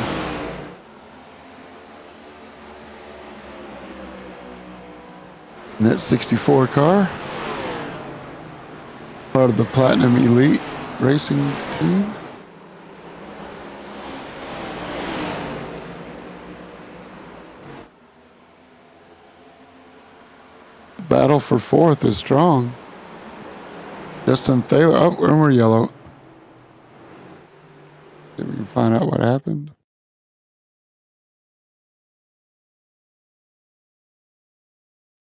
And that 64 car, part of the Platinum Elite Racing team. Battle for fourth is strong. Justin Thaler, oh, we're yellow. See if we can find out what happened.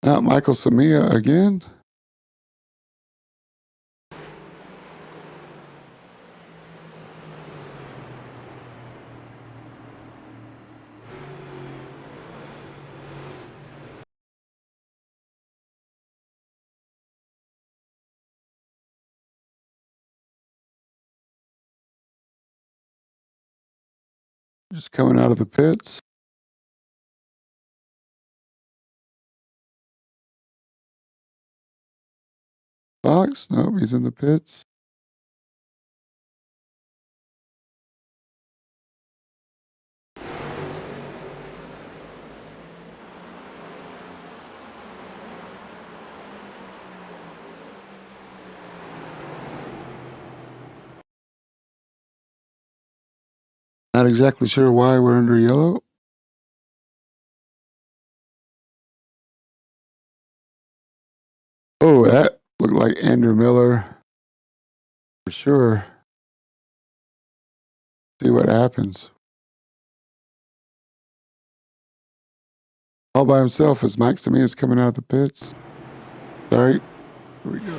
Now Michael Samia again. Just coming out of the pits. Fox, nope, he's in the pits. Not exactly sure why we're under yellow. Oh, that looked like Andrew Miller. For sure. See what happens. All by himself as Mike Samia's coming out of the pits. Sorry. Here we go.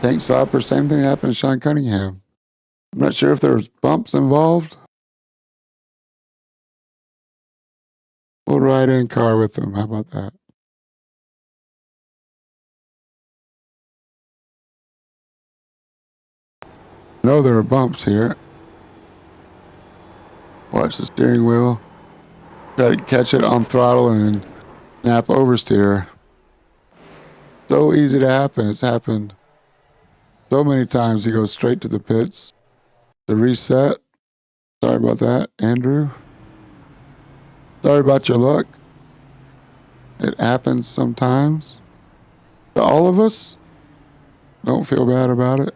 Tank stopper, same thing happened to Sean Cunningham. I'm not sure if there was bumps involved. We'll ride in car with them. How about that? No, there are bumps here. Watch the steering wheel. Try to catch it on throttle and snap oversteer. So easy to happen. It's happened so many times. He goes straight to the pits. The reset. Sorry about that, Andrew. Sorry about your luck. It happens sometimes. To all of us. Don't feel bad about it.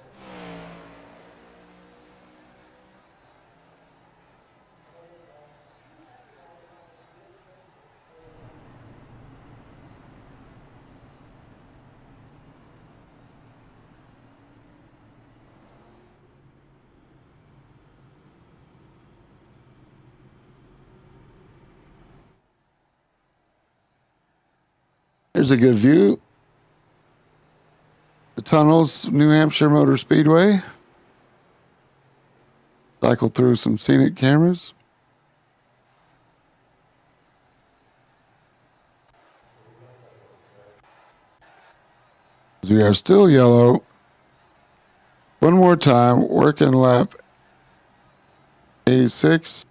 Here's a good view. The tunnels, New Hampshire Motor Speedway. Cycle through some scenic cameras. We are still yellow. One more time, working lap 86.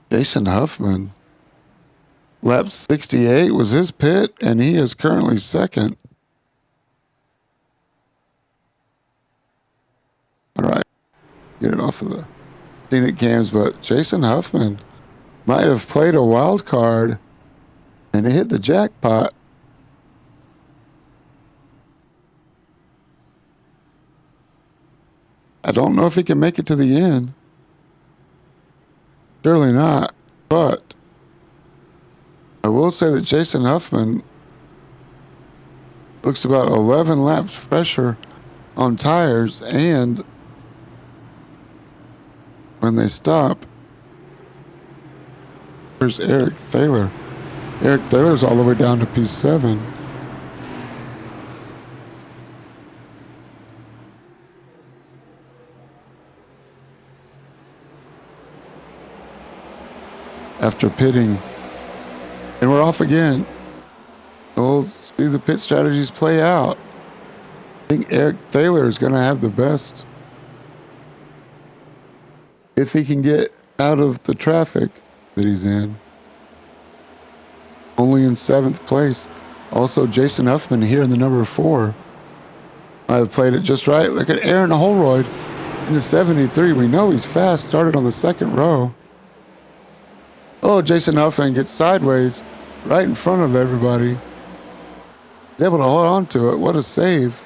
Jason Huffman. Lap 68 was his pit, and he is currently second. All right, get it off of the scenic cams, but Jason Huffman might have played a wild card and hit the jackpot. I don't know if he can make it to the end. Surely not, but I will say that Jason Huffman looks about 11 laps fresher on tires, and when they stop, there's Eric Thaler. Eric Thaler's all the way down to P7. After pitting, and we're off again. We'll see the pit strategies play out. I think Eric Thaler is going to have the best if he can get out of the traffic that he's in. Only in 7th place. Also, Jason Huffman here in the number 4. I've played it just right. Look at Aaron Holroyd in the 73. We know he's fast. Started on the 2nd row. Oh, Jason Huffman gets sideways right in front of everybody. He's able to hold on to it. What a save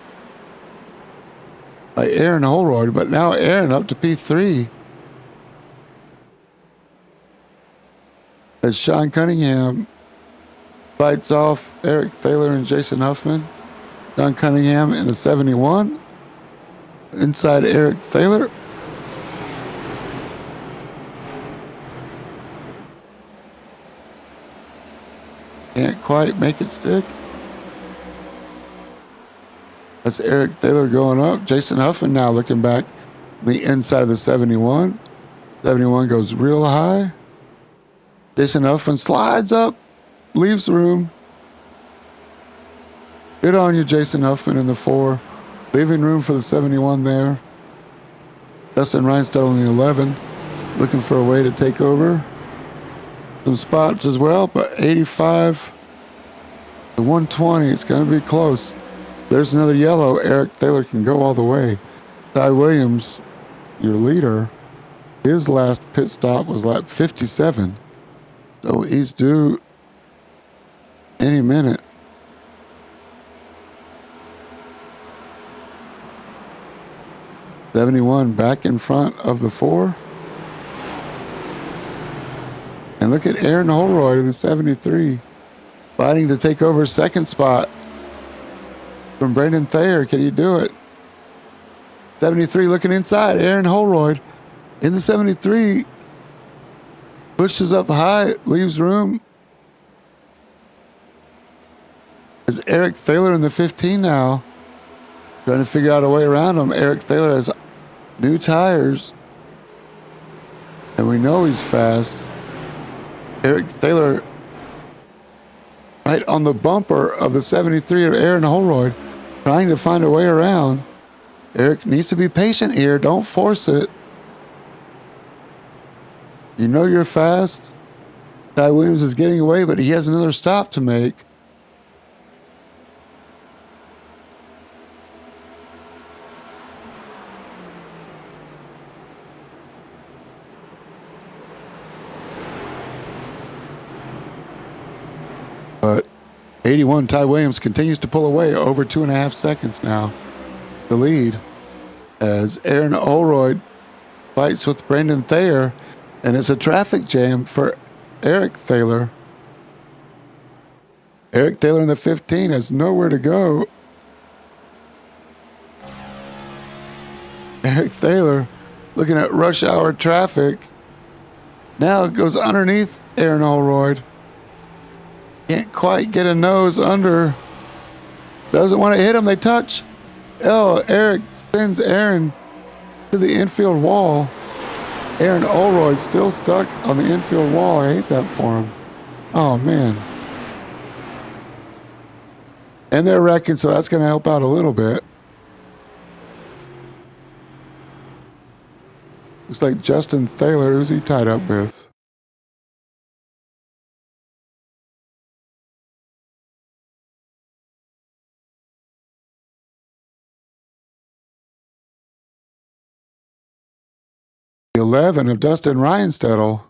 by Aaron Holroyd. But now Aaron up to P3. As Sean Cunningham fights off Eric Thaler and Jason Huffman. Sean Cunningham in the 71. Inside Eric Thaler. Can't quite make it stick. That's Eric Thaler going up. Jason Huffman now looking back the inside of the 71. 71 goes real high. Jason Huffman slides up, leaves the room. Good on you, Jason Huffman in the 4. Leaving room for the 71 there. Justin Reinstedt in the 11. Looking for a way to take over some spots as well, but 85 to 120, it's going to be close. There's another yellow. Eric Thaler can go all the way. Ty Williams, your leader, his last pit stop was lap 57. So he's due any minute. '71 back in front of the 4. And look at Aaron Holroyd in the 73, fighting to take over 2nd spot from Brandon Thayer. Can he do it? 73 looking inside. Aaron Holroyd in the 73 pushes up high, leaves room. Is Eric Thaler in the 15 now, trying to figure out a way around him. Eric Thaler has new tires, and we know he's fast. Eric Thaler right on the bumper of the 73 of Aaron Holroyd, trying to find a way around. Eric needs to be patient here. Don't force it. You know you're fast. Ty Williams is getting away, but he has another stop to make. But 81, Ty Williams continues to pull away over 2.5 seconds now. The lead as Aaron Holroyd fights with Brandon Thayer, and it's a traffic jam for Eric Thaler. Eric Thaler in the 15 has nowhere to go. Eric Thaler looking at rush hour traffic. Now it goes underneath Aaron Holroyd. Can't quite get a nose under. Doesn't want to hit him. They touch. Oh, Eric sends Aaron to the infield wall. Aaron Holroyd still stuck on the infield wall. I hate that for him. Oh, man. And they're wrecking, so that's going to help out a little bit. Looks like Justin Thaler, who's he tied up with? The 11 of Dustin Reinstedel.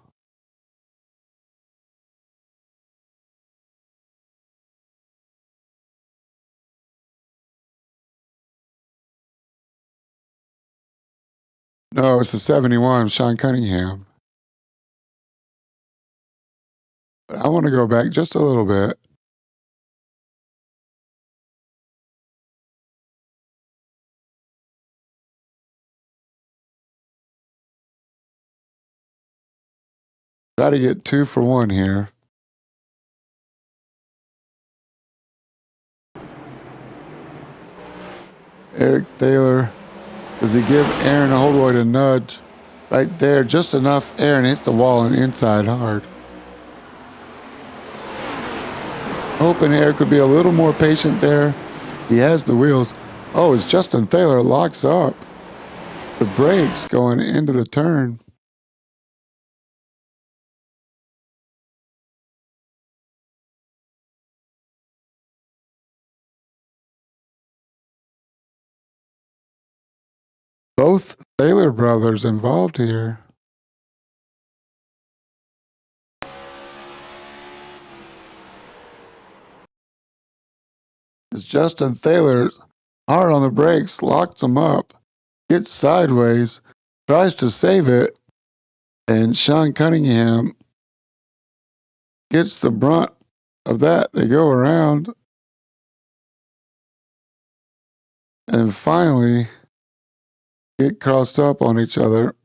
No, it's the 71, Sean Cunningham. But I want to go back just a little bit. Try to get 2 for 1 here. Eric Thaler. Does he give Aaron Holroyd a nudge? Right there, just enough. Aaron hits the wall and inside hard. Hoping Eric would be a little more patient there. He has the wheels. Oh, as Justin Thaler locks up the brakes going into the turn. Both Thaler brothers involved here. As Justin Thaler hard on the brakes, locks them up, gets sideways, tries to save it, and Sean Cunningham gets the brunt of that. They go around, and finally get crossed up on each other.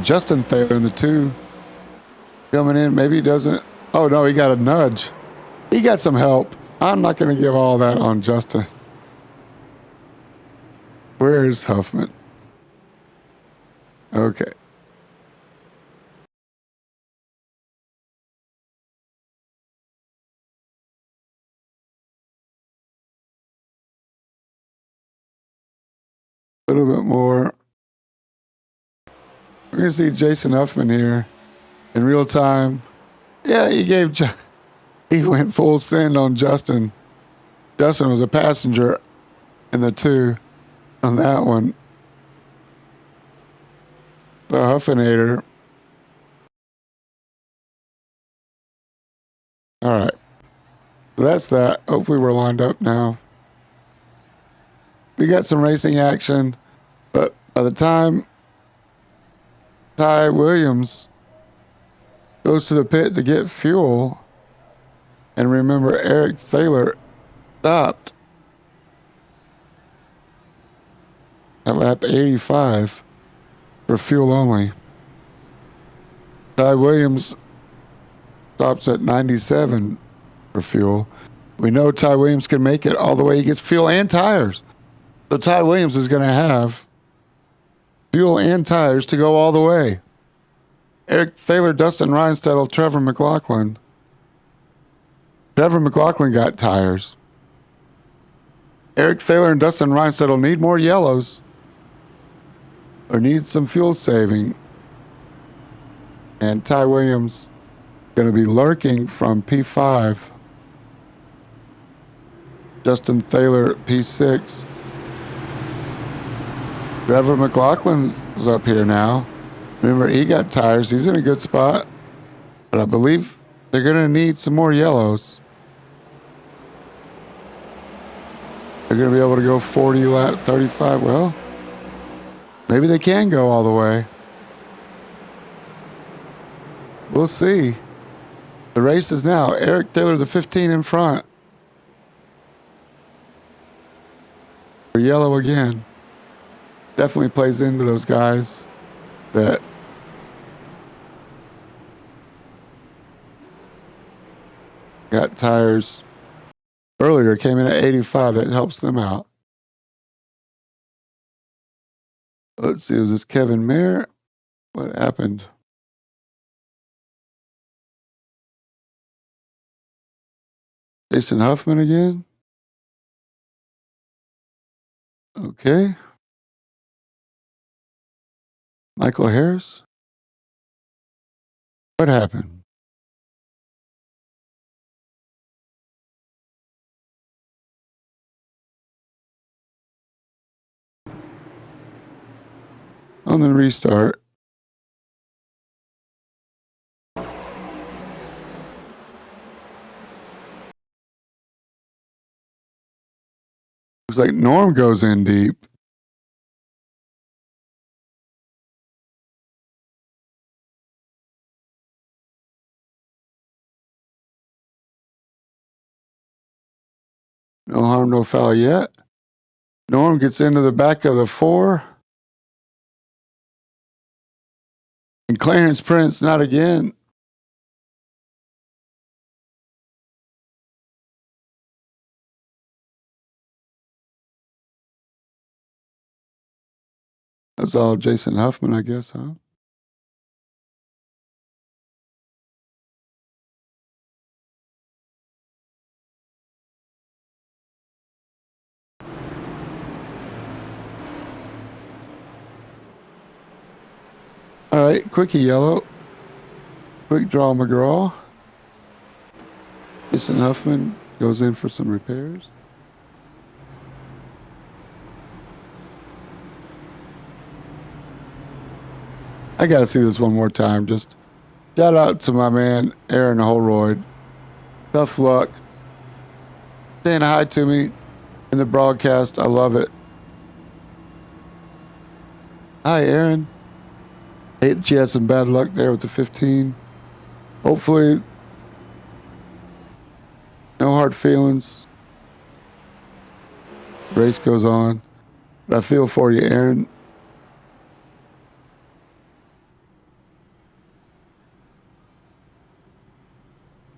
Justin Thaler in the 2 coming in. Maybe he doesn't. Oh, no, he got a nudge. He got some help. I'm not going to give all that on Justin. Where's Huffman? Okay. A little bit more. We're going to see Jason Huffman here in real time. Yeah, he went full send on Justin. Justin was a passenger in the 2 on that one. The Huffinator. All right. So that's that. Hopefully we're lined up now. We got some racing action, but by the time Ty Williams goes to the pit to get fuel, and remember Eric Thaler stopped at lap 85 for fuel only. Ty Williams stops at 97 for fuel. We know Ty Williams can make it all the way. He gets fuel and tires. So Ty Williams is going to have fuel and tires to go all the way. Eric Thaler, Dustin Reinstedel, Trevor McLaughlin. Trevor McLaughlin got tires. Eric Thaler and Dustin Reinstedel need more yellows or need some fuel saving. And Ty Williams going to be lurking from P5. Justin Thaler, P6. Trevor McLaughlin is up here now. Remember, he got tires. He's in a good spot. But I believe they're going to need some more yellows. They're going to be able to go 40 lap, 35. Well, maybe they can go all the way. We'll see. The race is now. Eric Thaler, the 15 in front. For yellow again. Definitely plays into those guys that got tires earlier, came in at 85. That helps them out. Let's see, was this Kevin Mayer? What happened? Jason Huffman again? Okay. Michael Harris? What happened? On the restart. Looks like Norm goes in deep. No harm, no foul yet. Norm gets into the back of the 4. And Clarence Prince, not again. That's all Jason Huffman, I guess, huh? All right, quickie yellow. Quick draw McGraw. Jason Huffman goes in for some repairs. I got to see this one more time. Just shout out to my man, Aaron Holroyd. Tough luck. Saying hi to me in the broadcast. I love it. Hi, Aaron. Hate that she had some bad luck there with the 15. Hopefully, no hard feelings. Race goes on. But I feel for you, Aaron.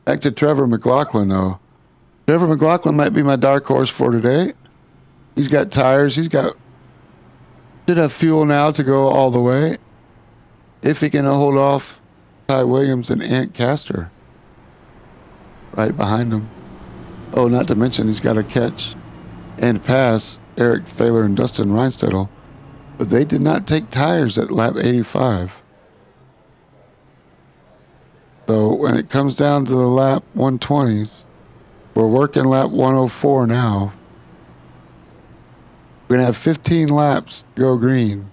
Back to Trevor McLaughlin, though. Trevor McLaughlin might be my dark horse for today. He's got tires. Should have fuel now to go all the way. If he can hold off Ty Williams and Ant Castor right behind him. Oh, not to mention he's got to catch and pass Eric Thaler and Dustin Reinstedel. But they did not take tires at lap 85. So when it comes down to the lap 120s, we're working lap 104 now. We're going to have 15 laps to go green.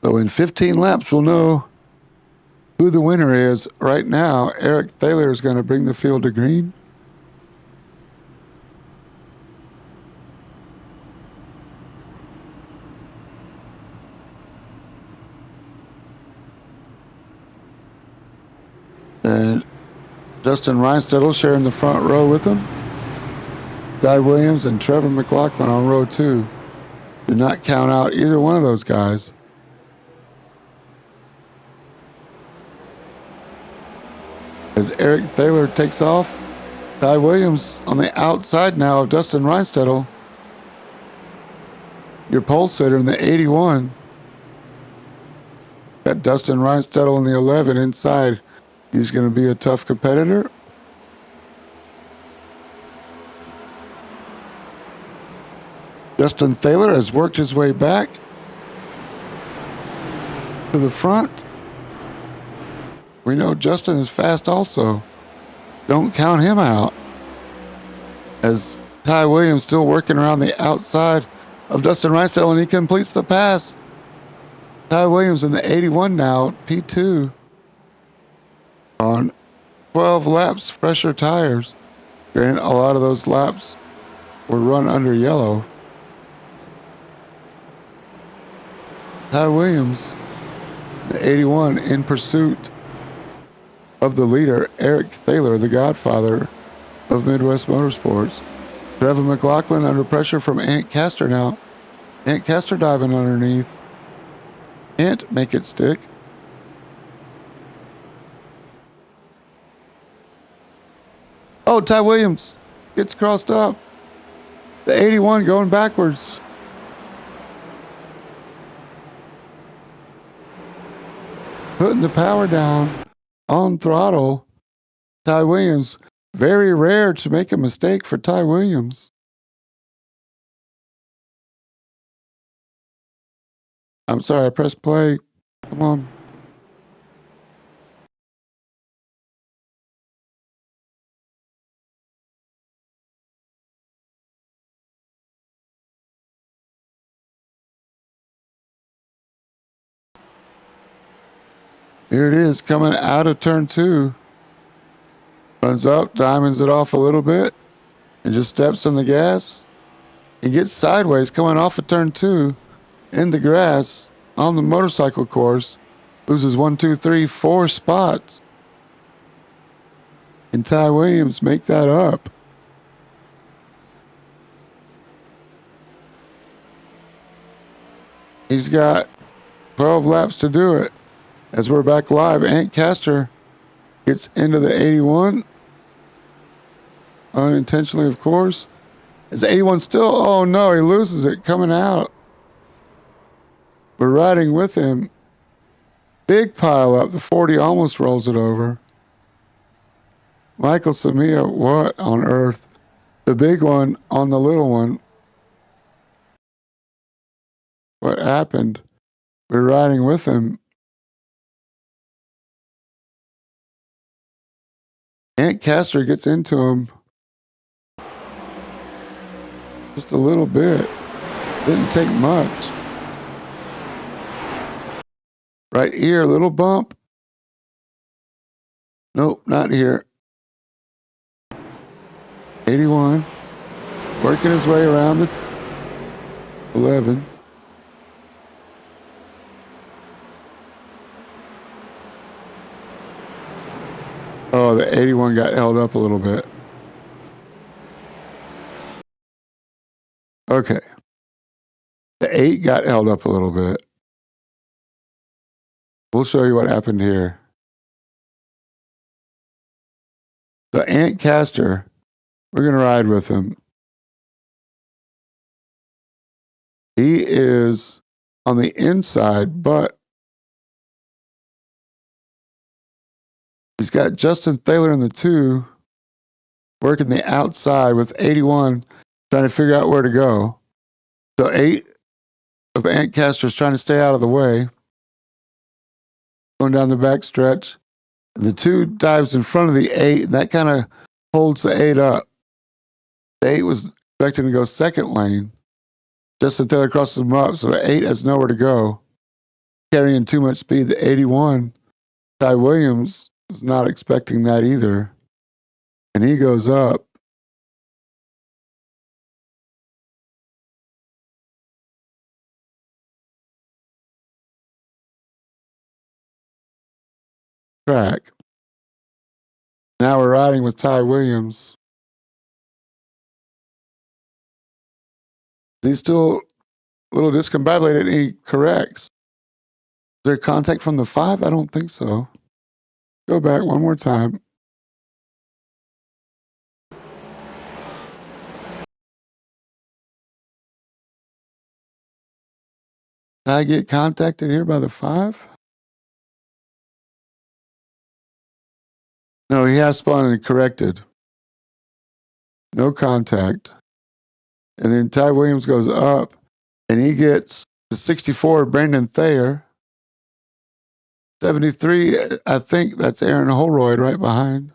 So in 15 laps, we'll know who the winner is. Right now, Eric Thaler is going to bring the field to green. And Dustin Reinstedel sharing the front row with him. Guy Williams and Trevor McLaughlin on row 2. Do not count out either one of those guys. As Eric Thaler takes off, Ty Williams on the outside now of Dustin Reinstedel. Your pole sitter in the 81. Got Dustin Reinstedel in the 11 inside. He's going to be a tough competitor. Justin Thaler has worked his way back to the front. We know Justin is fast also. Don't count him out. As Ty Williams still working around the outside of Dustin Reinstedel, and he completes the pass. Ty Williams in the 81 now, P2. On 12 laps, fresher tires. Granted, a lot of those laps were run under yellow. Ty Williams, the 81, in pursuit of the leader, Eric Thaler, the godfather of Midwest Motorsports. Trevor McLaughlin under pressure from Ant Castor now. Ant Castor diving underneath. Ant make it stick. Oh, Ty Williams gets crossed up. The 81 going backwards. Putting the power down on throttle. Ty Williams, very rare to make a mistake for Ty Williams. I'm sorry, I pressed play. Come on. Here it is, coming out of turn 2. Runs up, diamonds it off a little bit, and just steps on the gas. He gets sideways coming off of turn 2 in the grass on the motorcycle course. Loses 1, 2, 3, 4 spots. And Ty Williams make that up. He's got 12 laps to do it. As we're back live, Ant Castor gets into the 81. Unintentionally, of course. Is 81 still? Oh no, he loses it coming out. We're riding with him. Big pile up. The 40 almost rolls it over. Michael Samia, what on earth? The big one on the little one. What happened? We're riding with him. Ant Castor gets into him. Just a little bit. Didn't take much. Right here, a little bump. Nope, not here. 81. Working his way around the 11. Oh, the 81 got held up a little bit. Okay. The 8 got held up a little bit. We'll show you what happened here. The Ant Castor, we're going to ride with him. He is on the inside, but he's got Justin Thaler in the 2, working the outside with 81, trying to figure out where to go. So 8 of Ant Castor's trying to stay out of the way. Going down the back stretch. And the 2 dives in front of the 8, and that kind of holds the 8 up. The 8 was expecting to go second lane. Justin Taylor crosses him up, so the 8 has nowhere to go. Carrying too much speed. The 81, Ty Williams, is not expecting that either. And he goes up. Track. Now we're riding with Ty Williams. He's still a little discombobulated, and he corrects. Is there contact from the 5? I don't think so. Go back one more time. Did I get contacted here by the 5? No, he has spun and corrected. No contact. And then Ty Williams goes up, and he gets the 64, Brandon Thayer. 73, I think that's Aaron Holroyd right behind.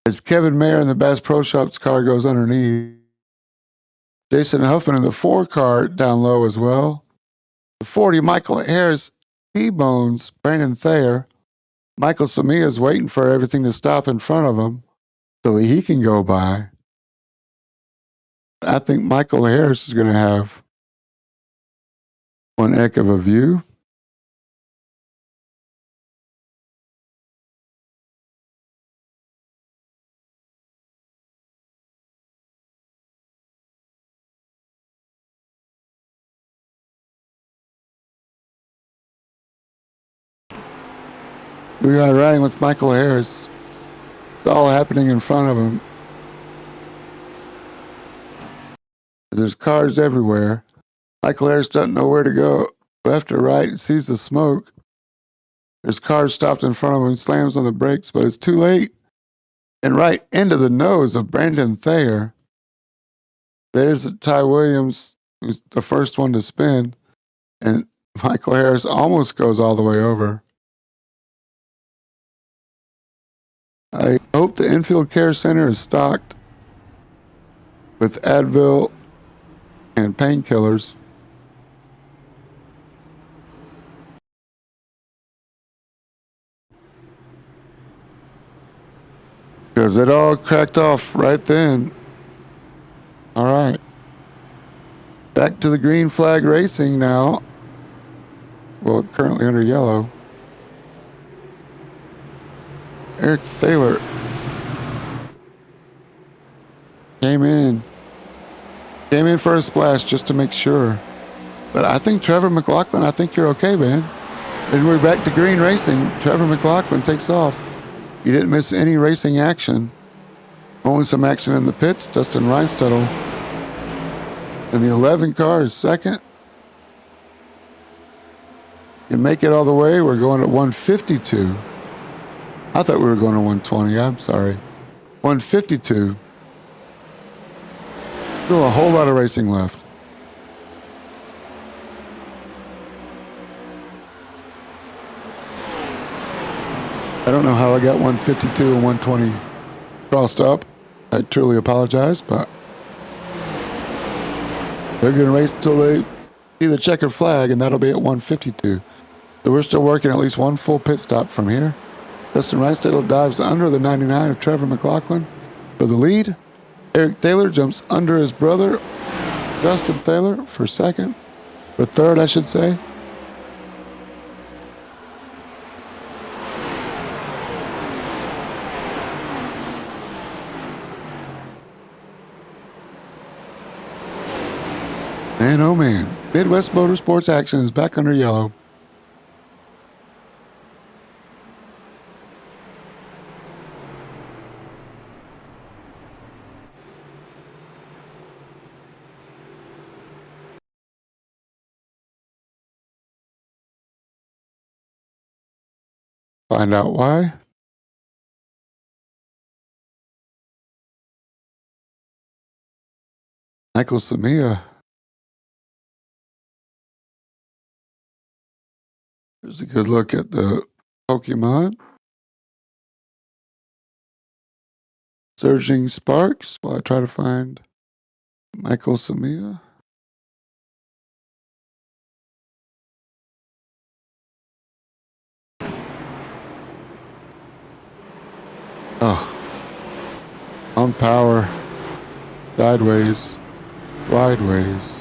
As Kevin Mayer in the Bass Pro Shops car goes underneath. Jason Huffman in the 4 car down low as well. The 40, Michael Harris, T-bones Brandon Thayer. Michael Samia is waiting for everything to stop in front of him so he can go by. I think Michael Harris is going to have One heck of a view. We are riding with Michael Harris. It's all happening in front of him. There's cars everywhere. Michael Harris doesn't know where to go, left or right. He sees the smoke. There's cars stopped in front of him. He slams on the brakes, but it's too late. And right into the nose of Brandon Thayer. There's Ty Williams, who's the first one to spin. And Michael Harris almost goes all the way over. I hope the infield care center is stocked with Advil and painkillers. Because it all cracked off right then. All right. Back to the green flag racing now. Well, currently under yellow. Eric Thaler came in for a splash just to make sure. But I think Trevor McLaughlin, I think you're okay, man. And we're back to green racing. Trevor McLaughlin takes off. You didn't miss any racing action. Only some action in the pits. Dustin Reinstedel. And the 11 car is second. You make it all the way. We're going at 152. I thought we were going to 120. I'm sorry. 152. Still a whole lot of racing left. I don't know how I got 152 and 120 crossed up. I truly apologize, but they're going to race till they see the checkered flag, and that'll be at 152. So we're still working at least one full pit stop from here. Dustin Reinstedel dives under the 99 of Trevor McLaughlin for the lead. Eric Thaler jumps under his brother, Justin Thaler, for second. For third, I should say. Man, oh man. Midwest Motorsports action is back under yellow. Find out why. Michael Samia. Here's a good look at the Pokemon. Surging Sparks while I try to find Michael Samia. Oh. On power. Sideways. Slideways.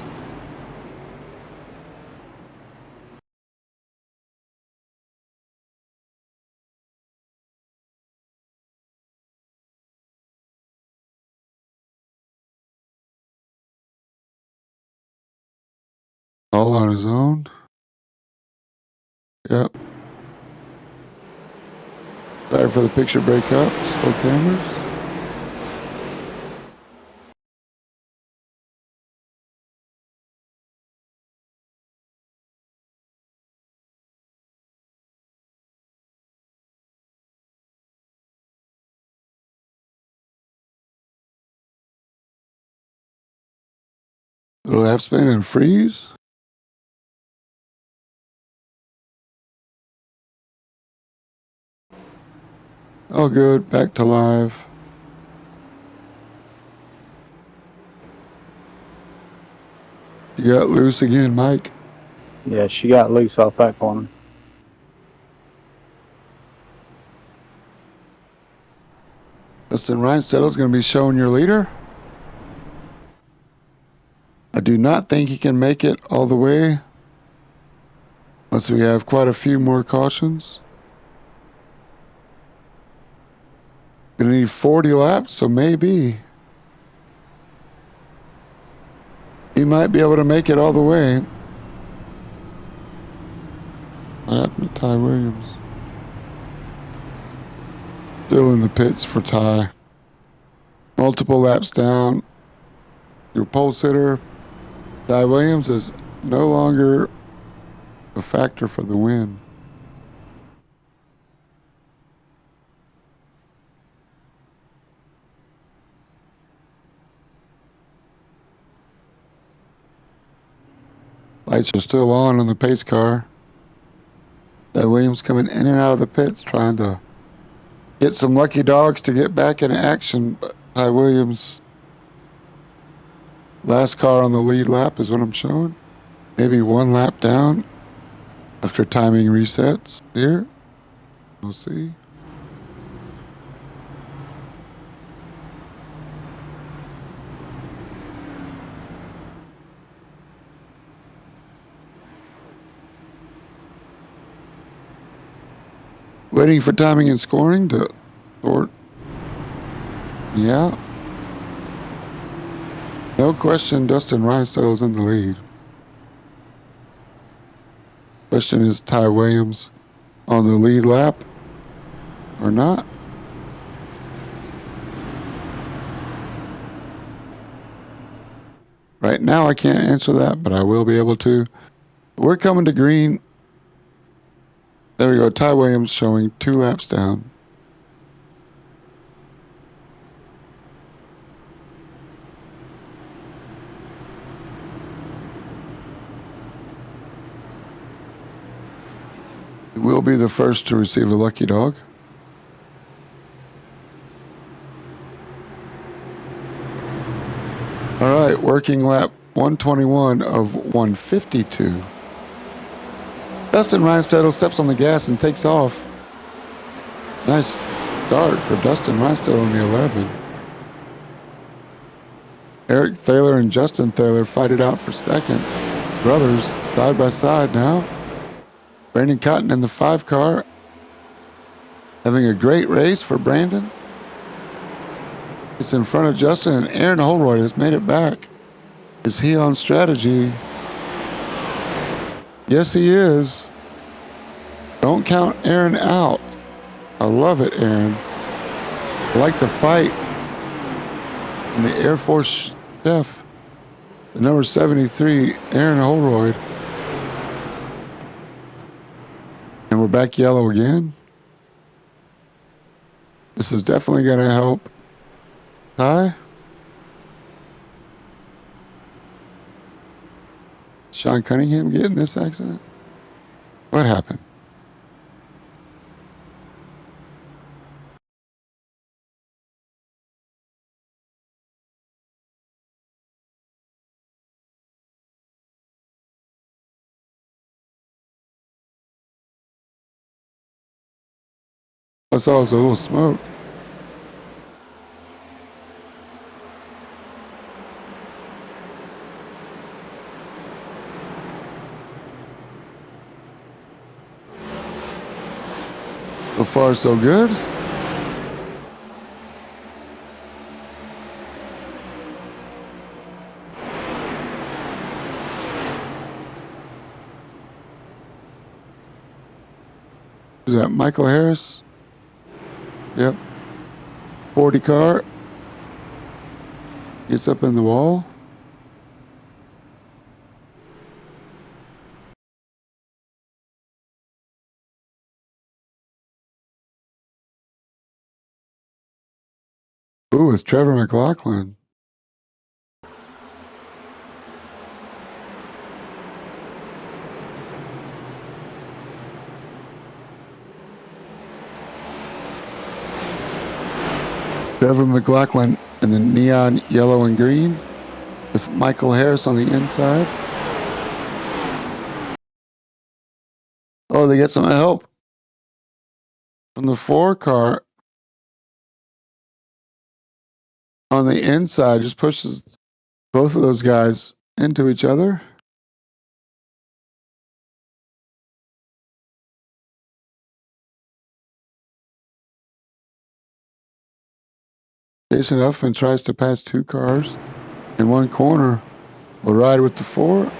All on his own. Yep. Sorry for the picture breakup. Slow cameras. Little half spin and freeze. Oh, good. Back to live. You got loose again, Mike. Yeah, she got loose off that corner. Dustin Reinstedel's going to be showing your leader. I do not think he can make it all the way Unless we have quite a few more cautions. Gonna need 40 laps, so maybe he might be able to make it all the way. What happened to Ty Williams? Still in the pits for Ty. Multiple laps down. Your pole sitter, Ty Williams, is no longer a factor for the win. Lights are still on the pace car. Ty Williams coming in and out of the pits trying to get some lucky dogs to get back in action. But Ty Williams, last car on the lead lap is what I'm showing. Maybe one lap down after timing resets here. We'll see. Waiting for timing and scoring to sort. Yeah. No question, Dustin Reinstadl's in the lead. Question is Ty Williams on the lead lap or not? Right now, I can't answer that, but I will be able to. We're coming to green. There we go. Ty Williams showing 2 laps down. He will be the first to receive a lucky dog. All right, working lap 121 of 152. Dustin Reinstadl steps on the gas and takes off. Nice start for Dustin Reinstadl in the 11. Eric Thaler and Justin Thaler fight it out for second. Brothers side by side now. Brandon Cotton in the 5 car. Having a great race for Brandon. It's in front of Justin, and Aaron Holroyd has made it back. Is he on strategy? Yes, he is. Don't count Aaron out. I love it, Aaron. I like the fight. And the Air Force chef, the number 73, Aaron Holroyd. And we're back yellow again. This is definitely going to help Ty. Sean Cunningham get in this accident? What happened? I saw it was a little smoke. So far, so good. Is that Michael Harris? Yep. 40 car. Gets up in the wall. Ooh, it's Trevor McLaughlin. Trevor McLaughlin in the neon yellow and green with Michael Harris on the inside. Oh, they get some help from the 4 car on the inside. Just pushes both of those guys into each other. Jason Huffman tries to pass 2 cars in one corner. Will ride with the 4.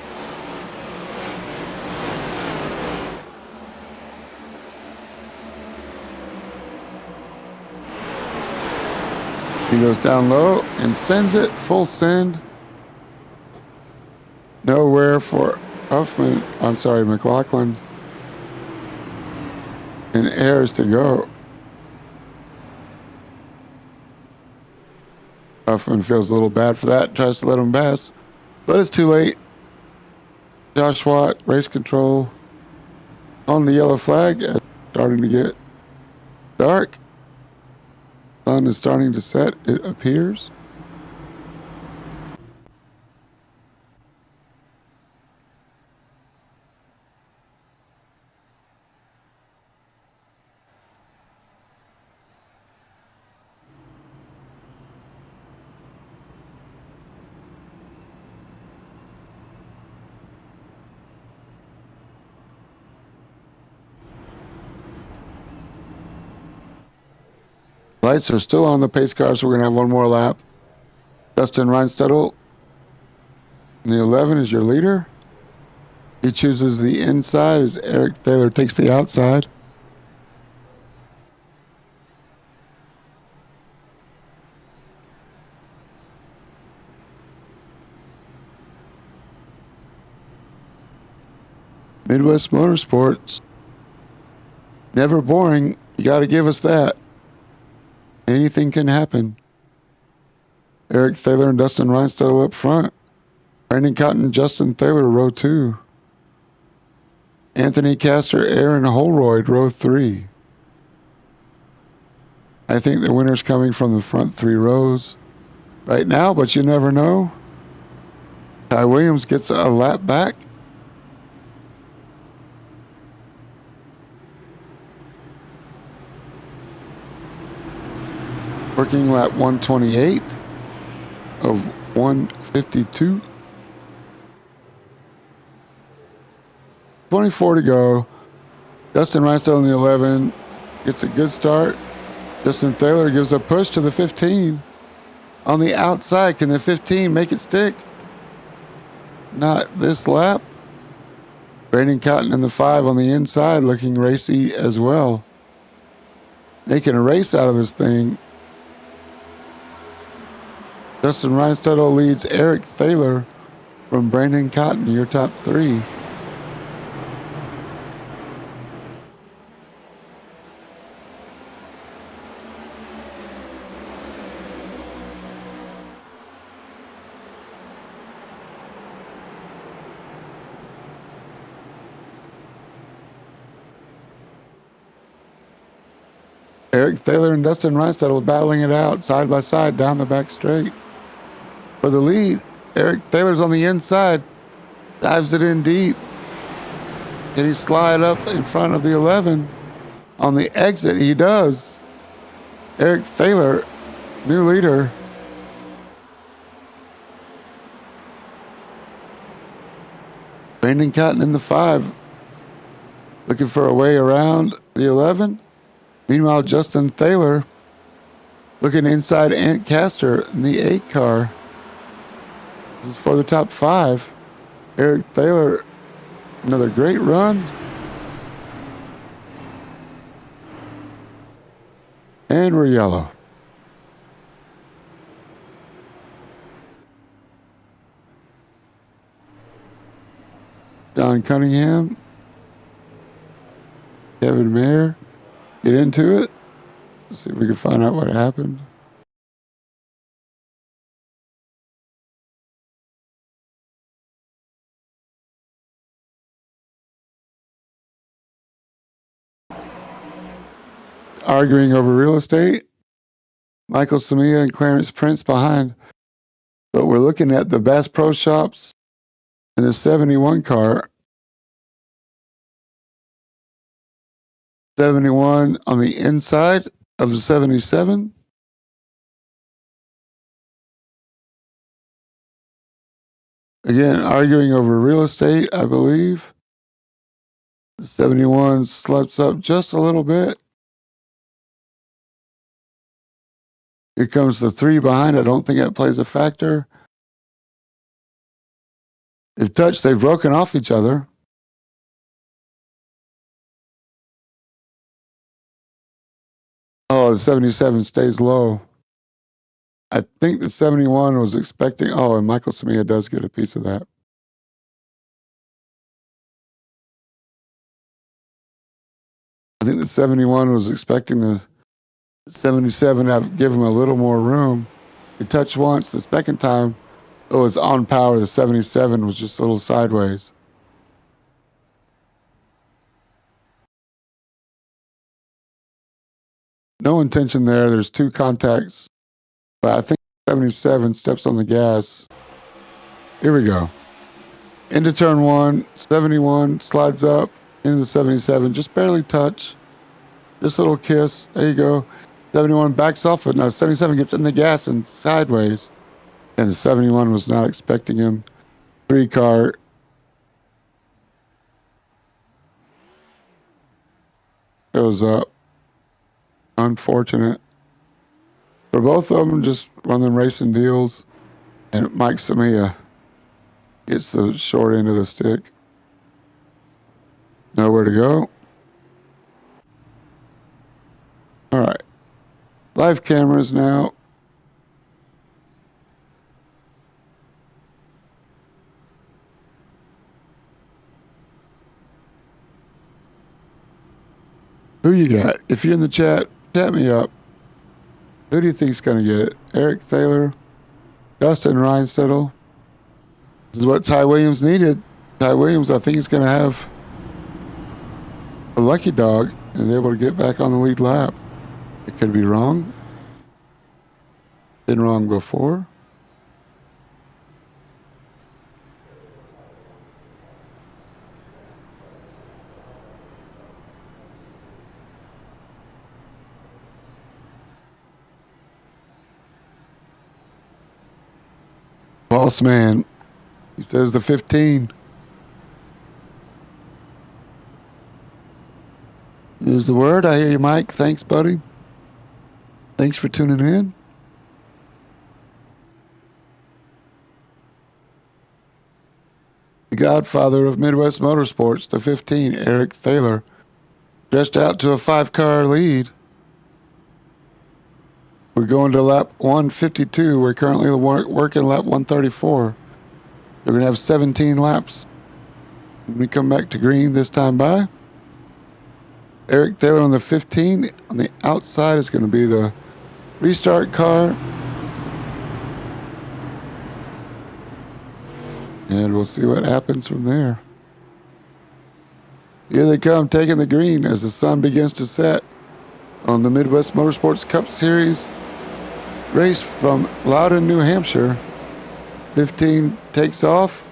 He goes down low and sends it full send. Nowhere for Huffman. I'm sorry, McLaughlin. And airs to go. Huffman feels a little bad for that. Tries to let him pass, but it's too late. Josh Watt, race control on the yellow flag. It's starting to get dark. Sun is starting to set, it appears. Lights are still on the pace car, so we're going to have one more lap. Dustin Reinstedel in the 11 is your leader. He chooses the inside as Eric Thaler takes the outside. Midwest Motorsports. Never boring. You got to give us that. Anything can happen. Eric Thaler and Dustin Reinstedel up front. Brandon Cotton, Justin Thaler, row 2. Anthony Castor, Aaron Holroyd, row 3. I think the winner's coming from the front 3 rows right now, but you never know. Ty Williams gets a lap back. Working lap 128 of 152. 24 to go. Dustin Reinstedel in the 11 gets a good start. Justin Thaler gives a push to the 15. On the outside, can the 15 make it stick? Not this lap. Brandon Cotton in the 5 on the inside looking racy as well. Making a race out of this thing. Justin Reinstedel leads Eric Thaler from Brandon Cotton, your top 3. Eric Thaler and Dustin Reinstedel battling it out side by side down the back straight. For the lead, Eric Thaler's on the inside, dives it in deep. Can he slide up in front of the 11? On the exit, he does. Eric Thaler, new leader. Brandon Cotton in the 5, looking for a way around the 11. Meanwhile, Justin Thaler looking inside Ant Castor in the 8 car. This is for the top 5. Eric Thaler, another great run. And we're yellow. Don Cunningham, Kevin Mayer, get into it. Let's see if we can find out what happened. Arguing over real estate. Michael Samia and Clarence Prince behind. But we're looking at the Bass Pro Shops in the 71 car. 71 on the inside of the 77. Again, arguing over real estate, I believe. The 71 slips up just a little bit. Here comes the 3 behind. I don't think that plays a factor. They've touched. They've broken off each other. Oh, the 77 stays low. I think the 71 was expecting. Oh, and Michael Samia does get a piece of that. I think the 71 was expecting the 77 to give him a little more room. He touched once. The second time, it was on power. The 77 was just a little sideways. No intention there. There's 2 contacts. But I think 77 steps on the gas. Here we go. Into turn 1. 71 slides up into the 77. Just barely touch. Just a little kiss. There you go. 71 backs off it. Now 77 gets in the gas and sideways. And the 71 was not expecting him. 3 car. Goes up. Unfortunate. For both of them, just run them racing deals. And Mike Samia gets the short end of the stick. Nowhere to go. All right. Live cameras now. Who you got? If you're in the chat me up. Who do you think's going to get it? Eric Thaler, Dustin Reinstedel. This is what Ty Williams needed. Ty Williams, I think, is going to have a lucky dog and is able to get back on the lead lap. It could be wrong. Been wrong before. Boss man. He says the 15. Here's the word. I hear you, Mike. Thanks, buddy. Thanks for tuning in. The godfather of Midwest Motorsports, the 15, Eric Thaler, stretched out to a 5-car lead. We're going to lap 152. We're currently working lap 134. We're going to have 17 laps when we come back to green this time by. Eric Thaler on the 15. On the outside is going to be the restart car. And we'll see what happens from there. Here they come, taking the green as the sun begins to set on the Midwest Motorsports Cup Series race from Loudon, New Hampshire. 15 takes off,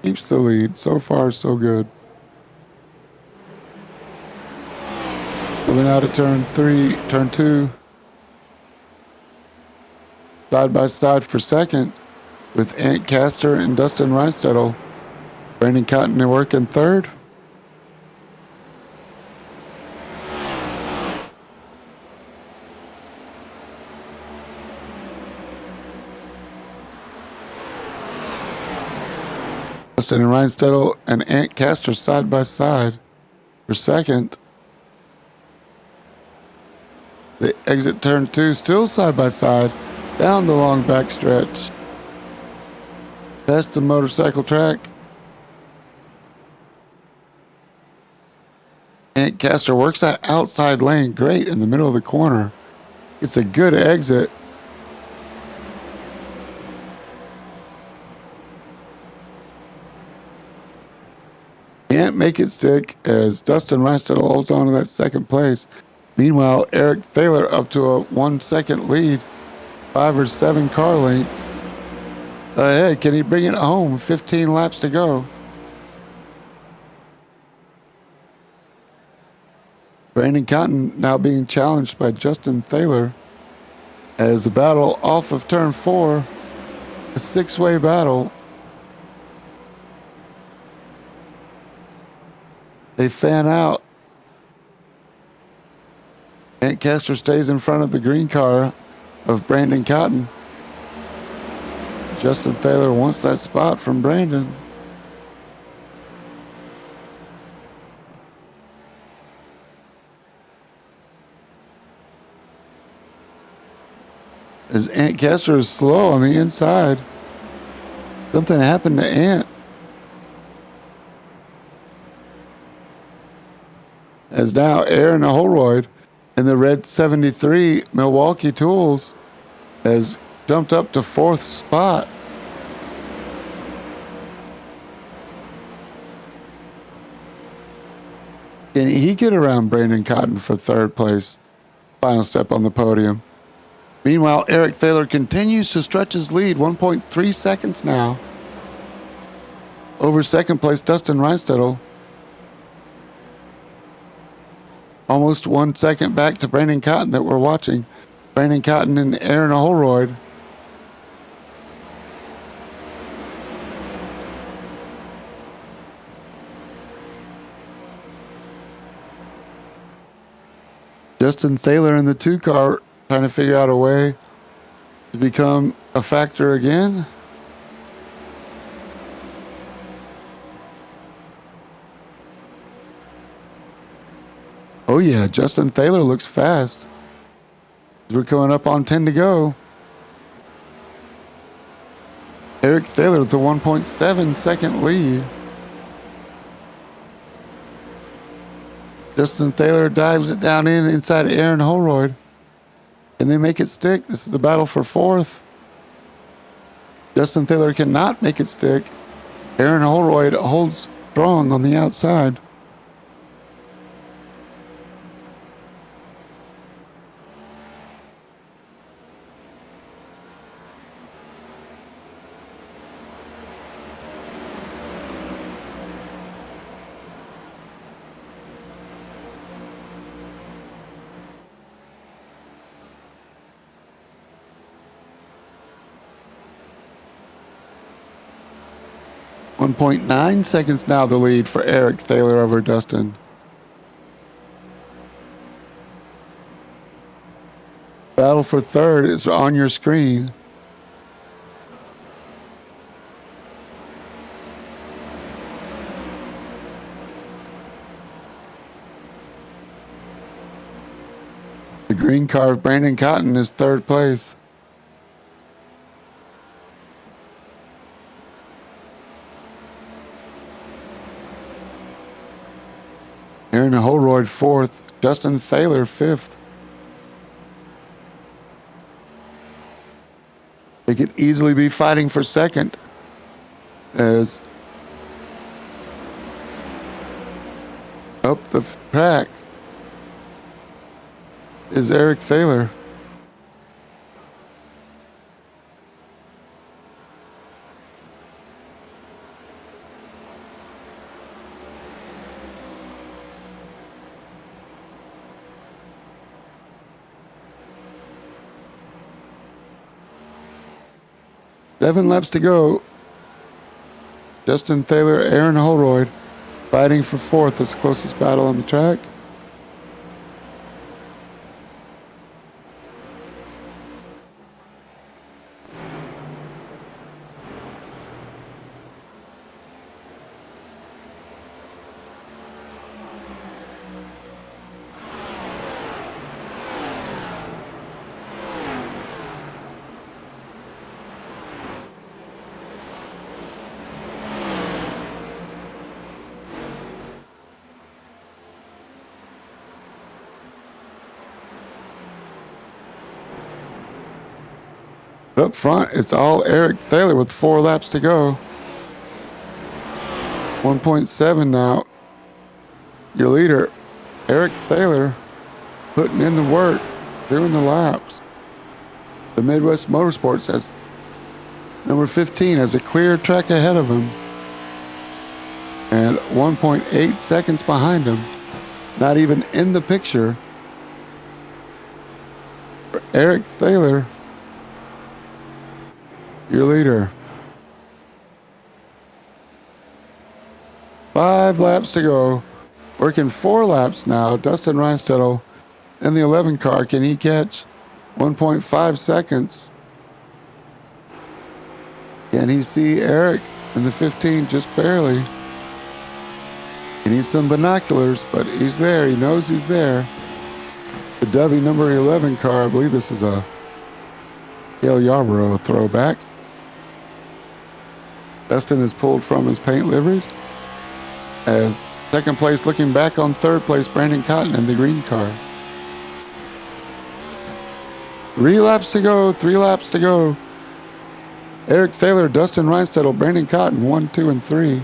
keeps the lead. So far, so good. Coming out of turn 2. Side by side for second with Ant Castor and Dustin Reinstedel. Brandon Cotton to work in third. Dustin and Reinstedel and Ant Castor side by side for second. They exit turn 2, still side by side, down the long back stretch. Past the motorcycle track. Ant Castor works that outside lane great in the middle of the corner. It's a good exit. Can't make it stick as Dustin Reinstedel holds on to that second place. Meanwhile, Eric Thaler up to a 1 second lead, 5 or 7 car lengths ahead. Can he bring it home? 15 laps to go. Brandon Cotton now being challenged by Justin Thaler as the battle off of turn 4, a 6-way battle. They fan out. Ancaster stays in front of the green car of Brandon Cotton. Justin Thaler wants that spot from Brandon. As Ancaster is slow on the inside. Something happened to Ant. As now Aaron Holroyd in the red 73 Milwaukee Tools has jumped up to 4th spot. Can he get around Brandon Cotton for 3rd place? Final step on the podium. Meanwhile, Eric Thaler continues to stretch his lead, 1.3 seconds now. Over 2nd place, Dustin Reinstedel. Almost 1 second back to Brandon Cotton that we're watching. Brandon Cotton and Aaron Holroyd. Justin Thaler in the 2 car trying to figure out a way to become a factor again. Oh yeah, Justin Thaler looks fast. We're coming up on 10 to go. Eric Thaler with a 1.7 second lead. Justin Thaler dives it down inside Aaron Holroyd. Can they make it stick? This is a battle for 4th. Justin Thaler cannot make it stick. Aaron Holroyd holds strong on the outside. .9 seconds now the lead for Eric Thaler over Dustin. Battle for 3rd is on your screen. The green car of Brandon Cotton is 3rd place. Aaron Holroyd 4th, Justin Thaler 5th. They could easily be fighting for 2nd as up the track is Eric Thaler. Seven laps to go. Justin Thaler, Aaron Holroyd fighting for 4th. That's the closest battle on the track. Up front, it's all Eric Thaler with 4 laps to go. 1.7 now. Your leader, Eric Thaler, putting in the work, doing the laps. The Midwest Motorsports has number 15 has a clear track ahead of him and 1.8 seconds behind him. Not even in the picture. For Eric Thaler, your leader. 5 laps to go. Working 4 laps now. Dustin Reinstedel in the 11 car. Can he catch 1.5 seconds? Can he see Eric in the 15? Just barely. He needs some binoculars, but he's there. He knows he's there. The W number 11 car, I believe this is a Dale Yarborough throwback. Dustin is pulled from his paint liveries. As second place, looking back on third place, Brandon Cotton in the green car. 3 laps to go, 3 laps to go. Eric Thaler, Dustin Reinstedel, Brandon Cotton, 1, 2, and 3.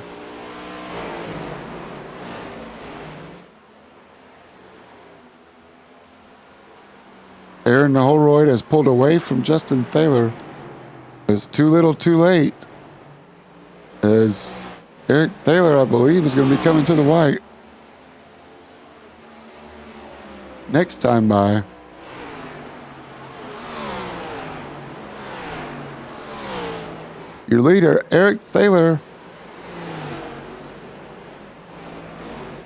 Aaron Holroyd has pulled away from Justin Thaler. It's too little too late. As Eric Thaler, I believe, is going to be coming to the white. Next time by. Your leader, Eric Thaler.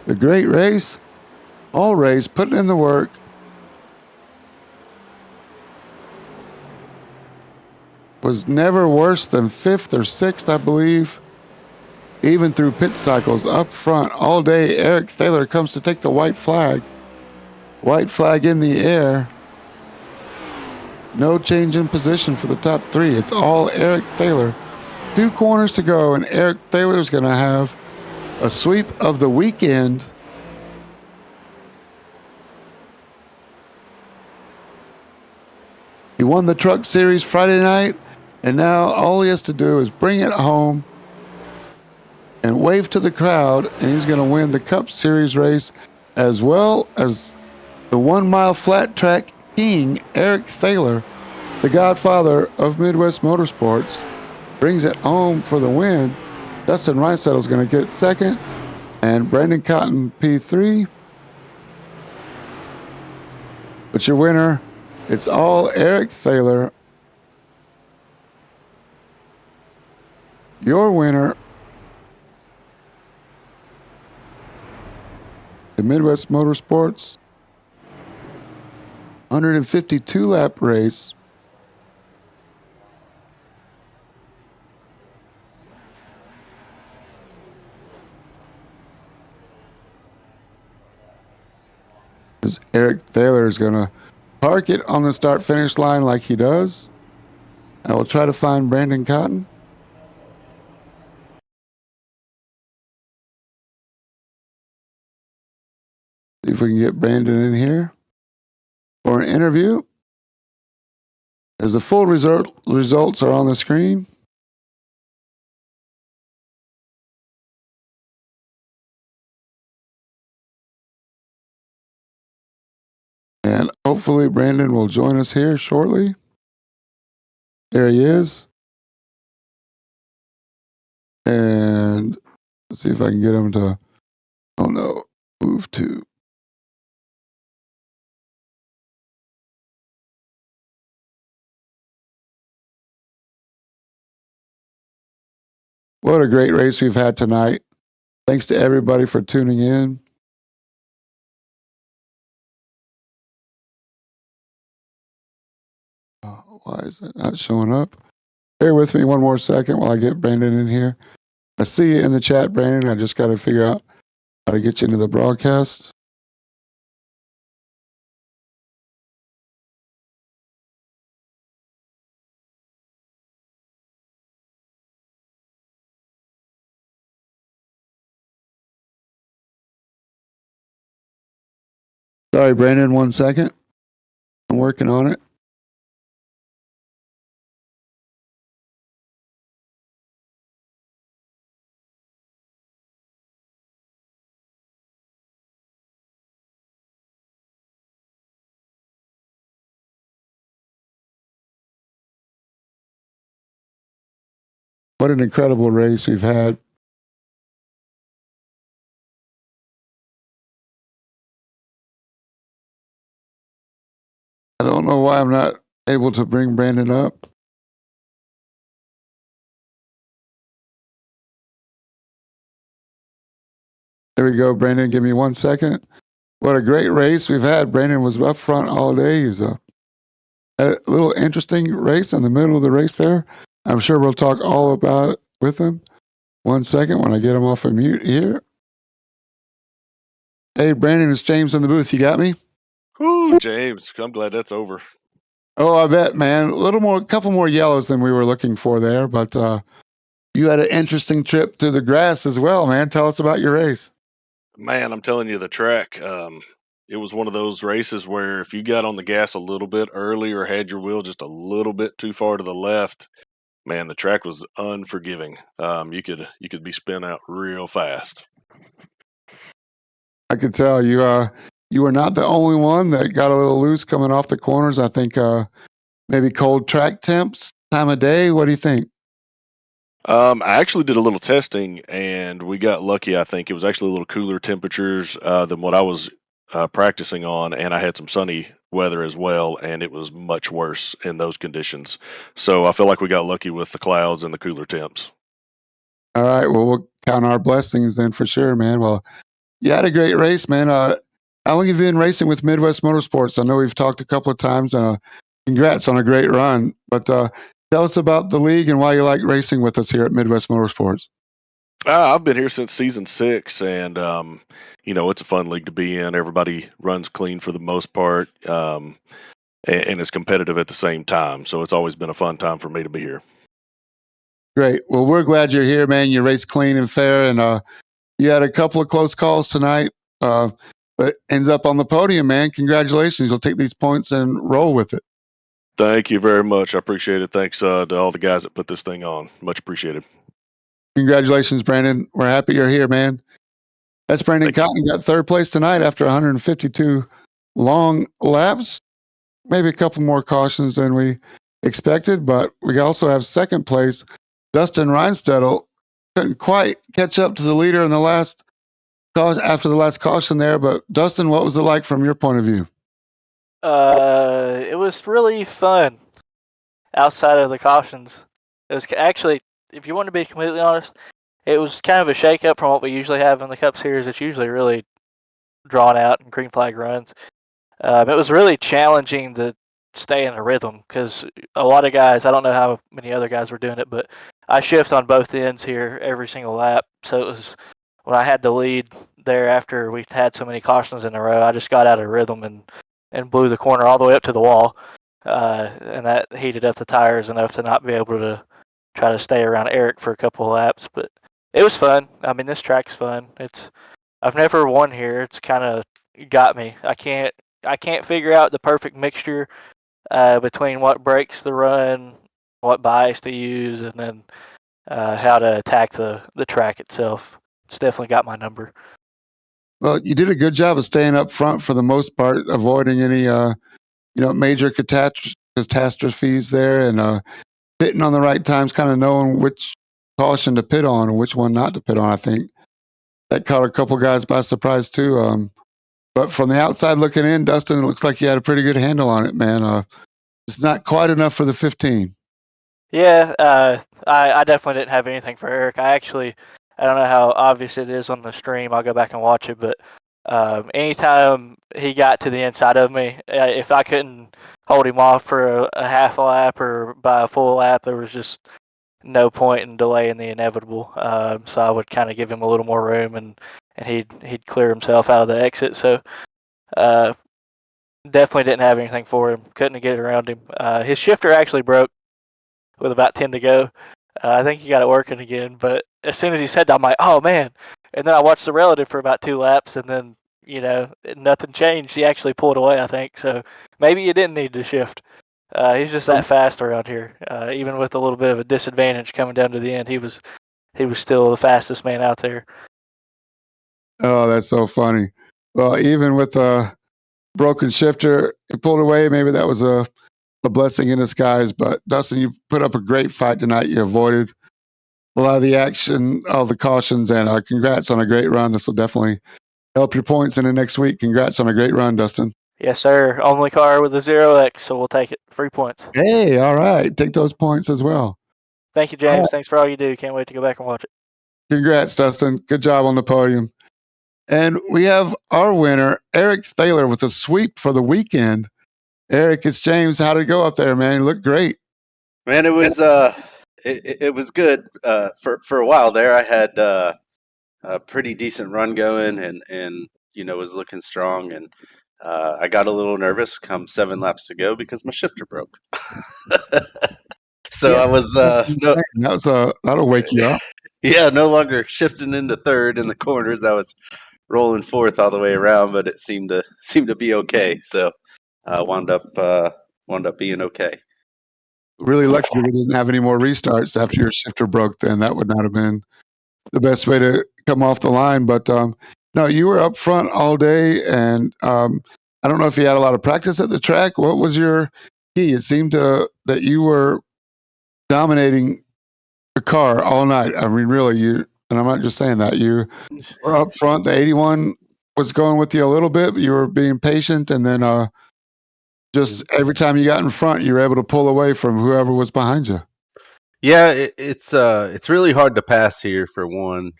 The great race, all race, putting in the work. Was never worse than 5th or 6th, I believe. Even through pit cycles up front all day, Eric Thaler comes to take the white flag. White flag in the air. No change in position for the top 3. It's all Eric Thaler. 2 corners to go, and Eric Thaler is going to have a sweep of the weekend. He won the Truck Series Friday night, and now all he has to do is bring it home and wave to the crowd, and he's going to win the Cup Series race as well as the 1 mile flat track king, Eric Thaler, the godfather of Midwest Motorsports, brings it home for the win. Dustin Reinstedel is going to get second, and Brandon Cotton P3. But your winner, it's all Eric Thaler. Your winner, the Midwest Motorsports 152 lap race. Eric Thaler is going to park it on the start finish line like he does. I will try to find Brandon Cotton. See if we can get Brandon in here for an interview. As the full results are on the screen. And hopefully Brandon will join us here shortly. There he is. And let's see if I can get him to, oh no, move to. What a great race we've had tonight. Thanks to everybody for tuning in. Why is it not showing up? Bear with me one more second while I get Brandon in here. I see you in the chat, Brandon. I just got to figure out how to get you into the broadcast. Sorry, Brandon, 1 second. I'm working on it. What an incredible race we've had. I don't know why I'm not able to bring Brandon up. There we go, Brandon. Give me 1 second. What a great race we've had. Brandon was up front all day. He's had a little interesting race in the middle of the race there. I'm sure we'll talk all about it with him. 1 second when I get him off of mute here. Hey, Brandon, it's James in the booth. You got me? Whoo, James, I'm glad that's over. Oh, I bet, man. A couple more yellows than we were looking for there, but you had an interesting trip to the grass as well, man. Tell us about your race. Man, I'm telling you, the track, it was one of those races where if you got on the gas a little bit early or had your wheel just a little bit too far to the left, man, the track was unforgiving. You could be spin out real fast. I could tell you were not the only one that got a little loose coming off the corners. I think maybe cold track temps, time of day. What do you think? I actually did a little testing and we got lucky. I think it was actually a little cooler temperatures than what I was practicing on, and I had some sunny weather as well, and it was much worse in those conditions. So I feel like we got lucky with the clouds and the cooler temps. All right, well, we'll count our blessings then for sure, man. Well, you had a great race, man. How long have you been racing with Midwest Motorsports? I know we've talked a couple of times, and congrats on a great run. But tell us about the league and why you like racing with us here at Midwest Motorsports. I've been here since season 6, and it's a fun league to be in. Everybody runs clean for the most part, and is competitive at the same time. So it's always been a fun time for me to be here. Great. Well, we're glad you're here, man. You raced clean and fair, and you had a couple of close calls tonight, but ends up on the podium, man. Congratulations. You'll take these points and roll with it. Thank you very much. I appreciate it. Thanks to all the guys that put this thing on. Much appreciated. Congratulations, Brandon. We're happy you're here, man. That's Brandon Thank you. Cotton. Got third place tonight after 152 long laps. Maybe a couple more cautions than we expected, but we also have second place. Dustin Reinstedel couldn't quite catch up to the leader in the last after the last caution there. But Dustin, what was it like from your point of view? It was really fun outside of the cautions. It was actually, if you want to be completely honest, it was kind of a shake-up from what we usually have in the Cup Series. It's usually really drawn out and green flag runs. It was really challenging to stay in a rhythm because a lot of guys, I don't know how many other guys were doing it, but I shift on both ends here every single lap. So it was when I had the lead there after we had so many cautions in a row, I just got out of rhythm and blew the corner all the way up to the wall. And that heated up the tires enough to not be able to try to stay around Eric for a couple of laps. But it was fun. I mean, this track's fun. I've never won here. It's kind of got me. I can't figure out the perfect mixture between what breaks the run, what bias to use, and then how to attack the track itself. It's definitely got my number. Well, you did a good job of staying up front for the most part, avoiding any major catastrophes there, and pitting on the right times, kind of knowing which caution to pit on and which one not to pit on. I think that caught a couple guys by surprise too. But from the outside looking in, Dustin, it looks like you had a pretty good handle on it, man. It's not quite enough for the 15. Yeah, I definitely didn't have anything for Eric. I don't know how obvious it is on the stream. I'll go back and watch it, but anytime he got to the inside of me, if I couldn't hold him off for a half a lap or by a full lap, there was just no point in delaying the inevitable. So I would kind of give him a little more room, and he'd clear himself out of the exit. So uh, definitely didn't have anything for him. Couldn't get around him. His shifter actually broke with about 10 to go. I think he got it working again, but as soon as he said that, I'm like, oh man. And then I watched the relative for about 2 laps, and then, nothing changed. He actually pulled away, I think. So maybe you didn't need to shift. He's just that fast around here. Even with a little bit of a disadvantage coming down to the end, he was still the fastest man out there. Oh, that's so funny. Well, even with a broken shifter, he pulled away. Maybe that was a blessing in disguise. But Dustin, you put up a great fight tonight. You avoided a lot of the action, all the cautions, and congrats on a great run. This will definitely help your points in the next week. Congrats on a great run, Dustin. Yes, sir. Only car with a 0X, so we'll take it. 3 points. Hey, all right. Take those points as well. Thank you, James. Thanks for all you do. Can't wait to go back and watch it. Congrats, Dustin. Good job on the podium. And we have our winner, Eric Thaler, with a sweep for the weekend. Eric, it's James. How'd it go up there, man? You look great. Man, it was good. For a while there, I had a pretty decent run going, and was looking strong. And I got a little nervous come 7 laps to go because my shifter broke. So Yeah, I was that's insane. That'll wake you up. no longer shifting into third in the corners. I was rolling fourth all the way around, but it seemed to be okay. So wound up being okay. Really lucky that we didn't have any more restarts after your shifter broke. Then that would not have been the best way to come off the line. But no, you were up front all day, and I don't know if you had a lot of practice at the track. What was your key? It seemed that you were dominating the car all night. I mean, really, and I'm not just saying that. You were up front. The 81 was going with you a little bit, but you were being patient, and then just every time you got in front, you were able to pull away from whoever was behind you. Yeah, it's really hard to pass here for one.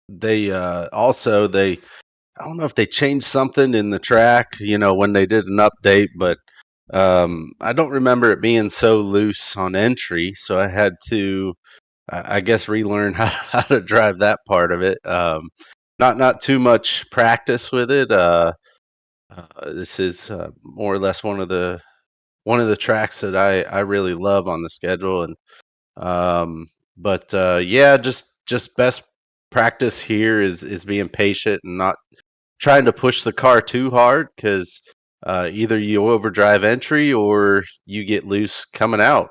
They also they I don't know if they changed something in the track, when they did an update, but I don't remember it being so loose on entry, so I had to, I guess, relearn how to drive that part of it. Not too much practice with it. This is more or less one of the tracks that I really love on the schedule, and but yeah, just best practice here is being patient and not trying to push the car too hard, because either you overdrive entry or you get loose coming out.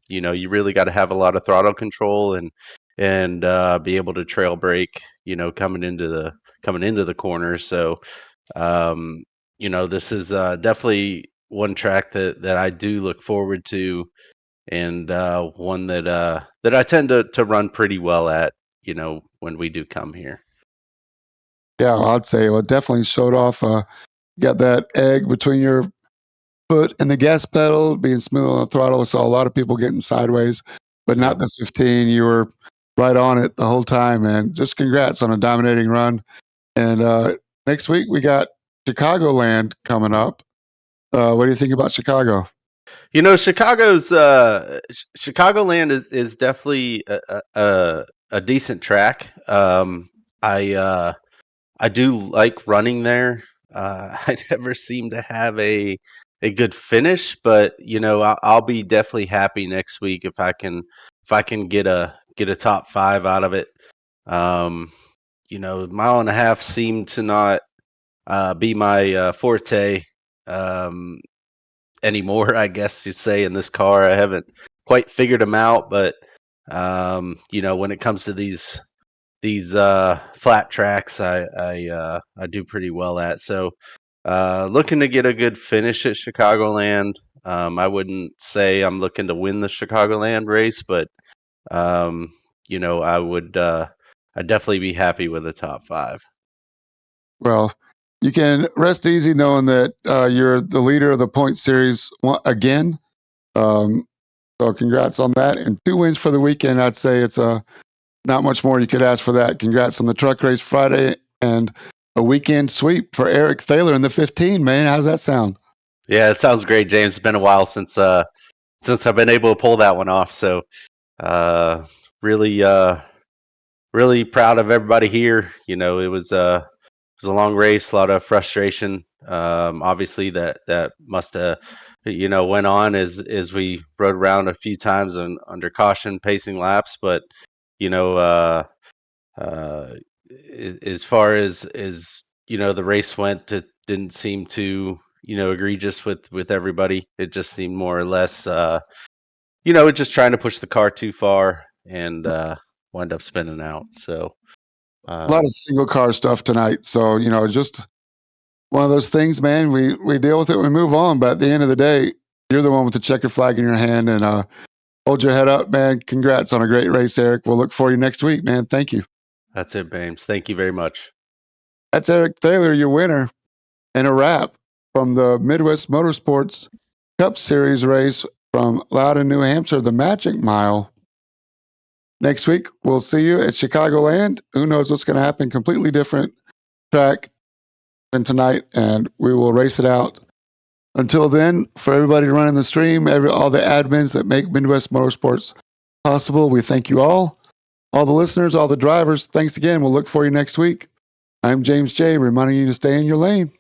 You really got to have a lot of throttle control and be able to trail brake. Coming into the corner. So this is definitely one track that I do look forward to, and one that I tend to run pretty well at. When we do come here. Yeah, well, I'd say it definitely showed off. Got that egg between your foot and the gas pedal, being smooth on the throttle. I saw a lot of people getting sideways, but not Yep. the 15. You were right on it the whole time, man. Just congrats on a dominating run. And next week we got Chicagoland coming up. What do you think about Chicago? Chicagoland is definitely a decent track. I do like running there. I never seem to have a good finish, but I'll be definitely happy next week if I can get a top five out of it. Mile and a half seemed to not be my forte anymore, I guess you say, in this car. I haven't quite figured them out, but when it comes to these flat tracks, I do pretty well at. So looking to get a good finish at Chicagoland. I wouldn't say I'm looking to win the Chicagoland race, but I would I'd definitely be happy with a top five. Well, you can rest easy knowing that you're the leader of the point series again. Um, so congrats on that. And 2 wins for the weekend. I'd say it's not much more you could ask for that. Congrats on the truck race Friday and a weekend sweep for Eric Thaler in the 15, man. How does that sound? Yeah, it sounds great, James. It's been a while since I've been able to pull that one off. So uh, really really proud of everybody here. It was a long race, a lot of frustration. Obviously, that must have went on as we rode around a few times and under caution, pacing laps. But you know, uh, as far as the race went, it didn't seem too egregious with everybody. It just seemed more or less just trying to push the car too far and wind up spinning out. So. A lot of single car stuff tonight. So, just one of those things, man. We deal with it, we move on. But at the end of the day, you're the one with the checker flag in your hand, and hold your head up, man. Congrats on a great race, Eric. We'll look for you next week, man. Thank you. That's it, James. Thank you very much. That's Eric Thaler, your winner, and a wrap from the Midwest Motorsports Cup Series race from Loudon, New Hampshire, the Magic Mile. Next week, we'll see you at Chicagoland. Who knows what's going to happen? Completely different track than tonight, and we will race it out. Until then, for everybody running the stream, all the admins that make Midwest Motorsports possible, we thank you all. All the listeners, all the drivers, thanks again. We'll look for you next week. I'm James J., reminding you to stay in your lane.